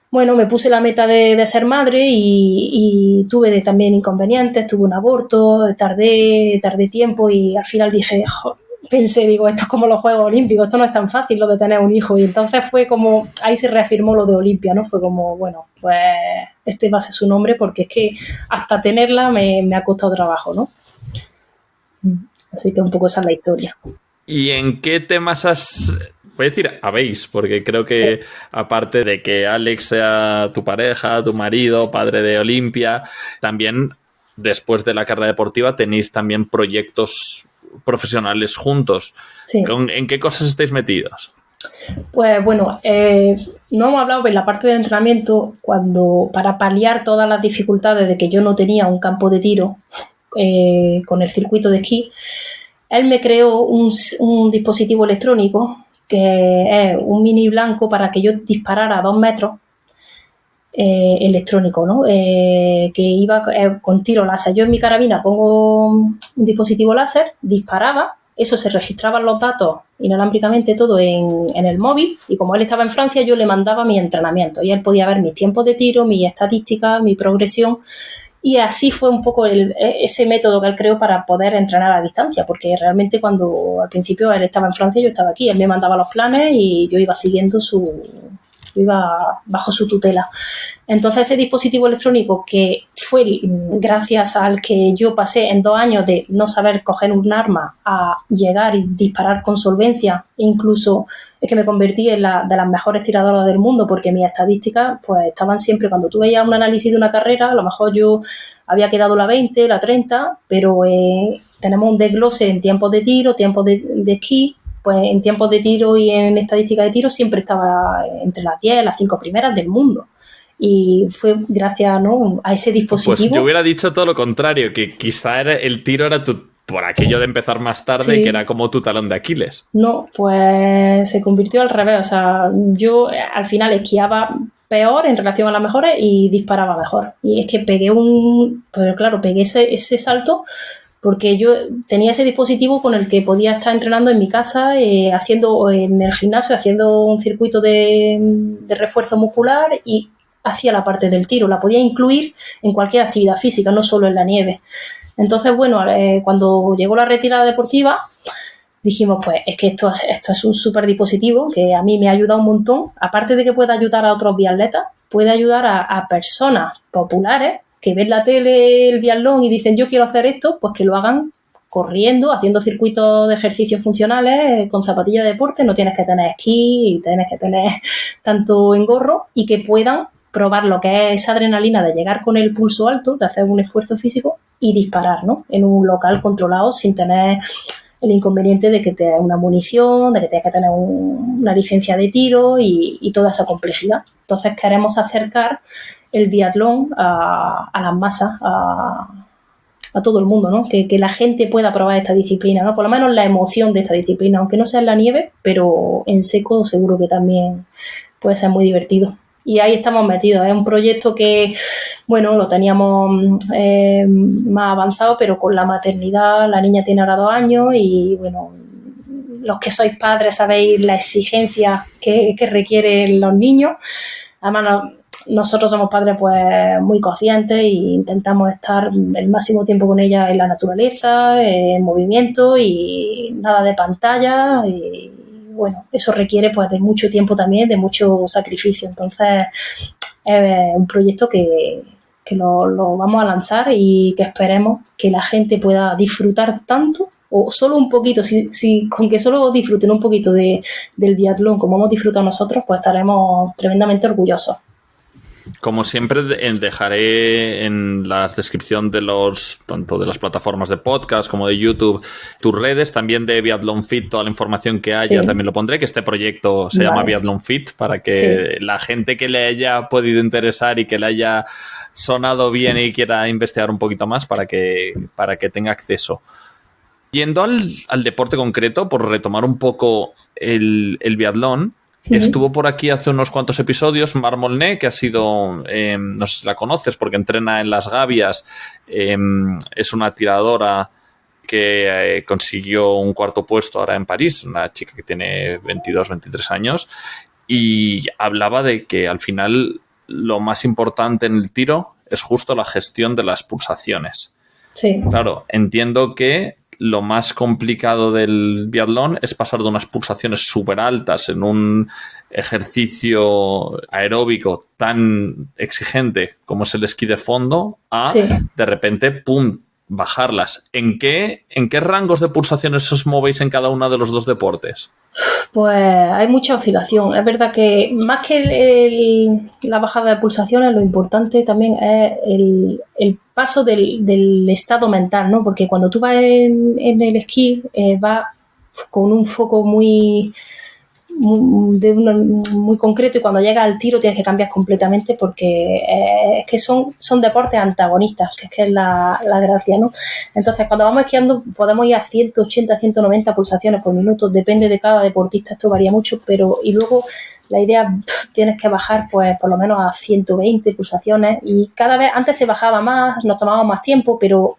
bueno, me puse la meta de ser madre y tuve también inconvenientes, tuve un aborto, tardé tiempo y al final dije, digo, esto es como los Juegos Olímpicos, esto no es tan fácil lo de tener un hijo. Y entonces fue como, ahí se reafirmó lo de Olimpia, ¿no? Fue como, bueno, pues este va a ser su nombre porque es que hasta tenerla me ha costado trabajo, ¿no? Así que un poco esa es la historia. ¿Y en qué temas voy a decir habéis? Porque creo que sí, aparte de que Alex sea tu pareja, tu marido, padre de Olimpia, también después de la carrera deportiva tenéis también proyectos profesionales juntos. Sí. ¿En qué cosas estáis metidos? Pues bueno, no hemos hablado de la parte del entrenamiento, para paliar todas las dificultades de que yo no tenía un campo de tiro con el circuito de esquí. Él me creó un dispositivo electrónico que es un mini blanco para que yo disparara a 2 metros, electrónico, ¿no? Que iba con tiro láser. Yo en mi carabina pongo un dispositivo láser, disparaba, eso se registraban los datos inalámbricamente todo en el móvil y como él estaba en Francia yo le mandaba mi entrenamiento y él podía ver mis tiempos de tiro, mis estadísticas, mi progresión. Y así fue un poco ese método que él creó para poder entrenar a distancia, porque realmente cuando al principio él estaba en Francia, yo estaba aquí, él me mandaba los planes y yo iba siguiendo iba bajo su tutela. Entonces ese dispositivo electrónico que fue gracias al que yo pasé en 2 años de no saber coger un arma a llegar y disparar con solvencia, e incluso es que me convertí en de las mejores tiradoras del mundo porque mis estadísticas pues estaban siempre, cuando tú veías un análisis de una carrera, a lo mejor yo había quedado la 20, la 30, pero tenemos un desglose en tiempos de tiro, tiempos de esquí. Pues en tiempos de tiro y en estadística de tiro siempre estaba entre las 10, las 5 primeras del mundo. Y fue gracias, ¿no?, a ese dispositivo. Pues yo hubiera dicho todo lo contrario, que quizá el tiro era por aquello de empezar más tarde, sí, que era como tu talón de Aquiles. No, pues se convirtió al revés. O sea, yo al final esquiaba peor en relación a las mejores y disparaba mejor. Y es que pegué ese salto porque yo tenía ese dispositivo con el que podía estar entrenando en mi casa, haciendo en el gimnasio, haciendo un circuito de refuerzo muscular y hacía la parte del tiro. La podía incluir en cualquier actividad física, no solo en la nieve. Entonces, bueno, cuando llegó la retirada deportiva, dijimos, pues es que esto es un súper dispositivo que a mí me ha ayudado un montón. Aparte de que puede ayudar a otros biatletas, puede ayudar a personas populares que ven la tele, el biatlón y dicen yo quiero hacer esto, pues que lo hagan corriendo, haciendo circuitos de ejercicios funcionales con zapatillas de deporte, no tienes que tener esquí, tienes que tener tanto engorro y que puedan probar lo que es esa adrenalina de llegar con el pulso alto, de hacer un esfuerzo físico y disparar, ¿no?, en un local controlado sin tener el inconveniente de que te dé una munición, de que tengas que tener una licencia de tiro y toda esa complejidad. Entonces queremos acercar el biatlón a las masas, a todo el mundo, ¿no? Que la gente pueda probar esta disciplina, ¿no? Por lo menos la emoción de esta disciplina, aunque no sea en la nieve, pero en seco seguro que también puede ser muy divertido. Y ahí estamos metidos. Es un proyecto que, bueno, lo teníamos más avanzado, pero con la maternidad, la niña tiene ahora 2 años y, bueno, los que sois padres sabéis la exigencia que requieren los niños. Además, nosotros somos padres pues muy conscientes e intentamos estar el máximo tiempo con ella en la naturaleza, en movimiento y nada de pantalla y bueno, eso requiere pues de mucho tiempo también, de mucho sacrificio. Entonces es un proyecto que lo vamos a lanzar y que esperemos que la gente pueda disfrutar tanto o solo un poquito, si con que solo disfruten un poquito del biatlón como hemos disfrutado nosotros, pues estaremos tremendamente orgullosos. Como siempre, dejaré en la descripción tanto de las plataformas de podcast como de YouTube, tus redes, también de Biathlon Fit, toda la información que haya, también lo pondré, que este proyecto se llama Biathlon Fit, para que la gente que le haya podido interesar y que le haya sonado bien y quiera investigar un poquito más, para que tenga acceso. Yendo al deporte concreto, por retomar un poco el biatlón, estuvo por aquí hace unos cuantos episodios Mar Molné, que ha sido, no sé si la conoces porque entrena en Las Gavias, es una tiradora que consiguió un 4º puesto ahora en París, una chica que tiene 22, 23 años, y hablaba de que al final lo más importante en el tiro es justo la gestión de las pulsaciones. Sí. Claro, entiendo que lo más complicado del biatlón es pasar de unas pulsaciones súper altas en un ejercicio aeróbico tan exigente como es el esquí de fondo a, de repente, ¡pum!, bajarlas. ¿En qué rangos de pulsaciones os movéis en cada uno de los 2 deportes? Pues hay mucha oscilación. Es verdad que más que la bajada de pulsaciones, lo importante también es el paso del estado mental, ¿no? Porque cuando tú vas en el esquí, vas con un foco muy concreto y cuando llegas al tiro tienes que cambiar completamente porque es que son deportes antagonistas, que es la gracia, ¿no? Entonces, cuando vamos esquiando podemos ir a 180, 190 pulsaciones por minuto, depende de cada deportista, esto varía mucho, pero y luego la idea, tienes que bajar pues por lo menos a 120 pulsaciones y cada vez, antes se bajaba más, nos tomábamos más tiempo, pero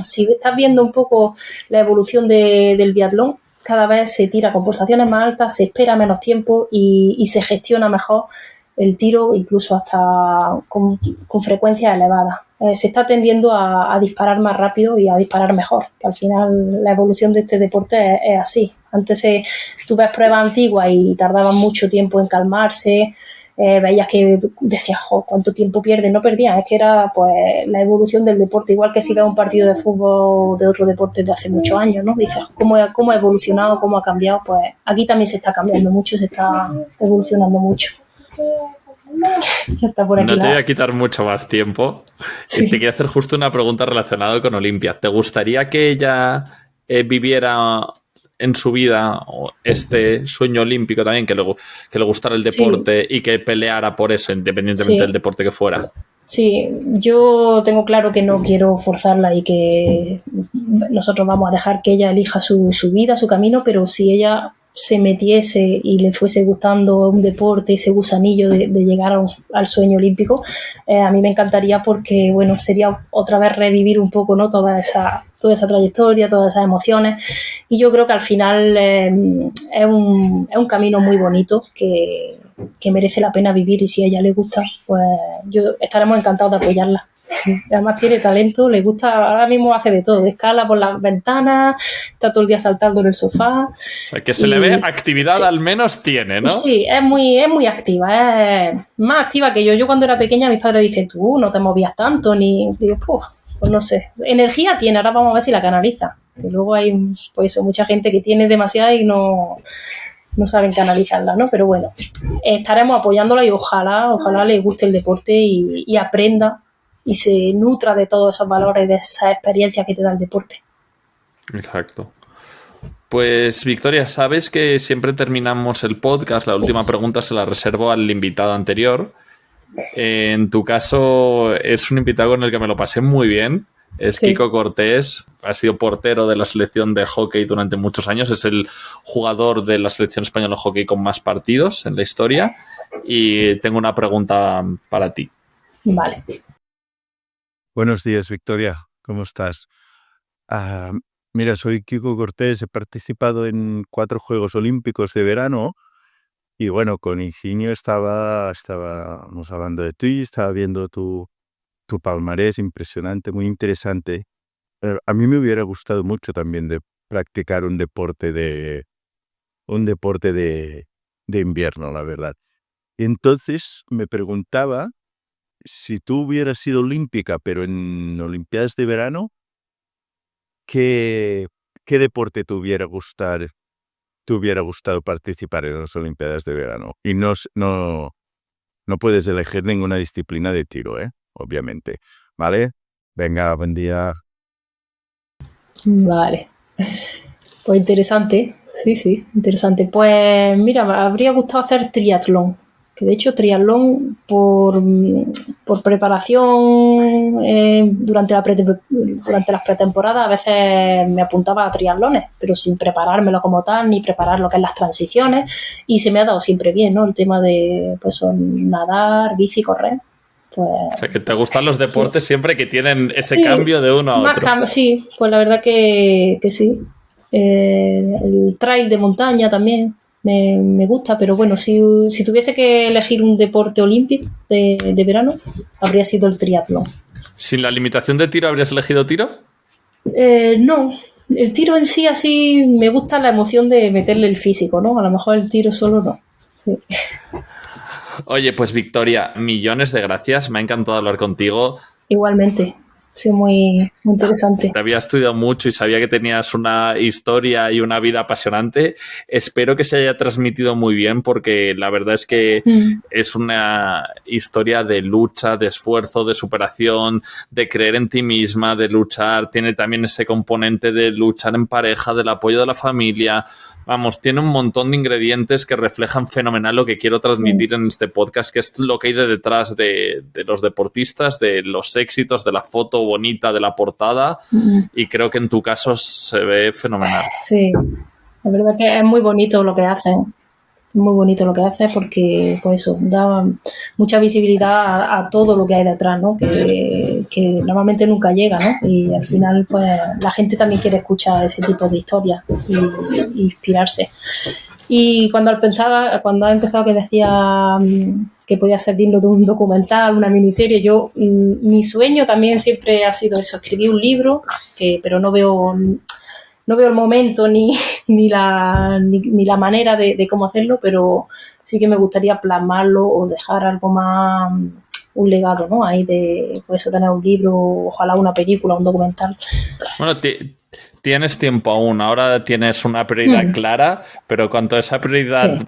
si estás viendo un poco la evolución del biatlón, cada vez se tira con pulsaciones más altas, se espera menos tiempo y se gestiona mejor el tiro, incluso hasta con frecuencias elevadas. Se está tendiendo a disparar más rápido y a disparar mejor, que al final la evolución de este deporte es así. Antes tú ves pruebas antiguas y tardaban mucho tiempo en calmarse, veías que decías, ¿cuánto tiempo pierden? No perdían, es que era pues la evolución del deporte, igual que si ves un partido de fútbol de otro deporte de hace muchos años, ¿no? Dices, ¿cómo ha evolucionado, cómo ha cambiado? Pues aquí también se está cambiando mucho, se está evolucionando mucho. Ya está por aquí. No te voy a quitar mucho más tiempo. Te quiero hacer justo una pregunta relacionada con Olimpia. ¿Te gustaría que ella viviera en su vida este sueño olímpico también, que le gustara el deporte y que peleara por eso, independientemente del deporte que fuera? Sí, yo tengo claro que no quiero forzarla y que nosotros vamos a dejar que ella elija su vida, su camino, pero si ella se metiese y le fuese gustando un deporte, ese gusanillo de llegar al sueño olímpico, a mí me encantaría porque, bueno, sería otra vez revivir un poco, ¿no? Toda esa trayectoria, todas esas emociones, y yo creo que al final es un camino muy bonito que merece la pena vivir, y si a ella le gusta, pues estaremos encantados de apoyarla. Sí, además tiene talento, le gusta, ahora mismo hace de todo, escala por las ventanas, está todo el día saltando en el sofá. O sea, que se le ve actividad, al menos tiene, ¿no? Sí, es muy activa, es más activa que yo. Yo cuando era pequeña mis padres dicen, tú no te movías tanto, ni digo, pues no sé, energía tiene, ahora vamos a ver si la canaliza, que luego hay pues mucha gente que tiene demasiada y no saben canalizarla, ¿no? Pero bueno, estaremos apoyándola y ojalá le guste el deporte y aprenda y se nutra de todos esos valores, de esa experiencia que te da el deporte. Exacto. Pues, Victoria, sabes que siempre terminamos el podcast, la última pregunta se la reservo al invitado anterior. En tu caso, es un invitado con el que me lo pasé muy bien. Es Sí. Kiko Cortés, ha sido portero de la selección de hockey durante muchos años, es el jugador de la selección española de hockey con más partidos en la historia. Y tengo una pregunta para ti. Vale. Buenos días, Victoria. ¿Cómo estás? Ah, mira, soy Kiko Cortés. He participado en 4 Juegos Olímpicos de verano y bueno, con Higinio estábamos hablando de ti, estaba viendo tu palmarés, impresionante, muy interesante. A mí me hubiera gustado mucho también de practicar un deporte de invierno, la verdad. Entonces me preguntaba si tú hubieras sido olímpica, pero en Olimpiadas de verano, ¿qué deporte te hubiera gustado participar en las Olimpiadas de verano? Y no puedes elegir ninguna disciplina de tiro, obviamente. ¿Vale? Venga, buen día. Vale. Pues interesante. Sí, interesante. Pues mira, me habría gustado hacer triatlón. Que de hecho triatlón por preparación durante las pretemporadas a veces me apuntaba a triatlones, pero sin preparármelo como tal, ni preparar lo que es las transiciones, y se me ha dado siempre bien, ¿no? El tema de pues nadar, bici, correr. Pues, O sea, que te gustan los deportes siempre que tienen ese sí, cambio de uno a otro. Sí, pues la verdad que sí. El trail de montaña también me gusta, pero bueno, si tuviese que elegir un deporte olímpico de verano, habría sido el triatlón. ¿Sin la limitación de tiro habrías elegido tiro? No, el tiro en sí así me gusta la emoción de meterle el físico, ¿no? A lo mejor el tiro solo no. Sí. Oye, pues Victoria, millones de gracias. Me ha encantado hablar contigo. Igualmente. Sí, muy interesante. Te había estudiado mucho y sabía que tenías una historia y una vida apasionante. Espero que se haya transmitido muy bien porque la verdad es que es una historia de lucha, de esfuerzo, de superación, de creer en ti misma, de luchar. Tiene también ese componente de luchar en pareja, del apoyo de la familia. Vamos, tiene un montón de ingredientes que reflejan fenomenal lo que quiero transmitir en este podcast, que es lo que hay detrás de los deportistas, de los éxitos, de la foto bonita, de la portada, y creo que en tu caso se ve fenomenal. Sí, la verdad que es muy bonito lo que hacen. Muy bonito lo que hace porque pues eso da mucha visibilidad a todo lo que hay detrás, ¿no? Que normalmente nunca llega, ¿no? Y al final pues la gente también quiere escuchar ese tipo de historias y inspirarse. Y cuando ha empezado que decía que podía ser digno de un documental, una miniserie, mi sueño también siempre ha sido eso, escribir un libro, pero no veo el momento ni la manera de cómo hacerlo, pero sí que me gustaría plasmarlo o dejar algo más, un legado, ¿no? Ahí de pues eso, tener un libro, ojalá una película, un documental. Bueno, tienes tiempo aún, ahora tienes una prioridad clara, pero cuando esa prioridad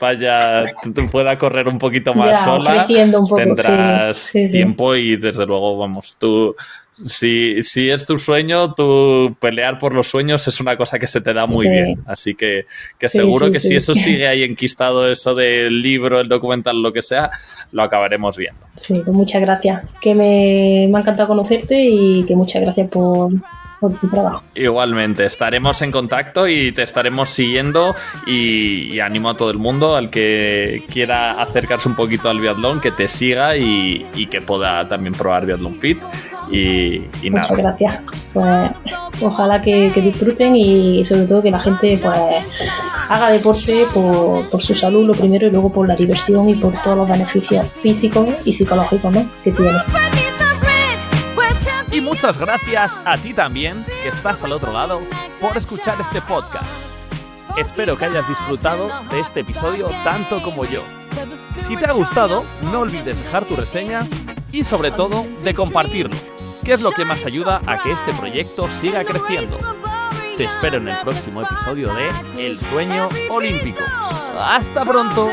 pueda correr un poquito más sola, un poco, tendrás tiempo y desde luego, vamos, tú... Si es tu sueño, tú pelear por los sueños es una cosa que se te da muy bien. Así que seguro que si eso sigue ahí enquistado, eso del libro, el documental, lo que sea, lo acabaremos viendo. Sí, pues muchas gracias. Que me ha encantado conocerte y que muchas gracias por tu trabajo. Igualmente, estaremos en contacto y te estaremos siguiendo y animo a todo el mundo, al que quiera acercarse un poquito al biatlón, que te siga y que pueda también probar Biatlón Fit y muchas gracias. Pues ojalá que disfruten y sobre todo que la gente pues haga deporte por su salud lo primero y luego por la diversión y por todos los beneficios físicos y psicológicos, ¿no? que tiene. Y muchas gracias a ti también, que estás al otro lado, por escuchar este podcast. Espero que hayas disfrutado de este episodio tanto como yo. Si te ha gustado, no olvides dejar tu reseña y sobre todo de compartirlo, que es lo que más ayuda a que este proyecto siga creciendo. Te espero en el próximo episodio de El Sueño Olímpico. ¡Hasta pronto!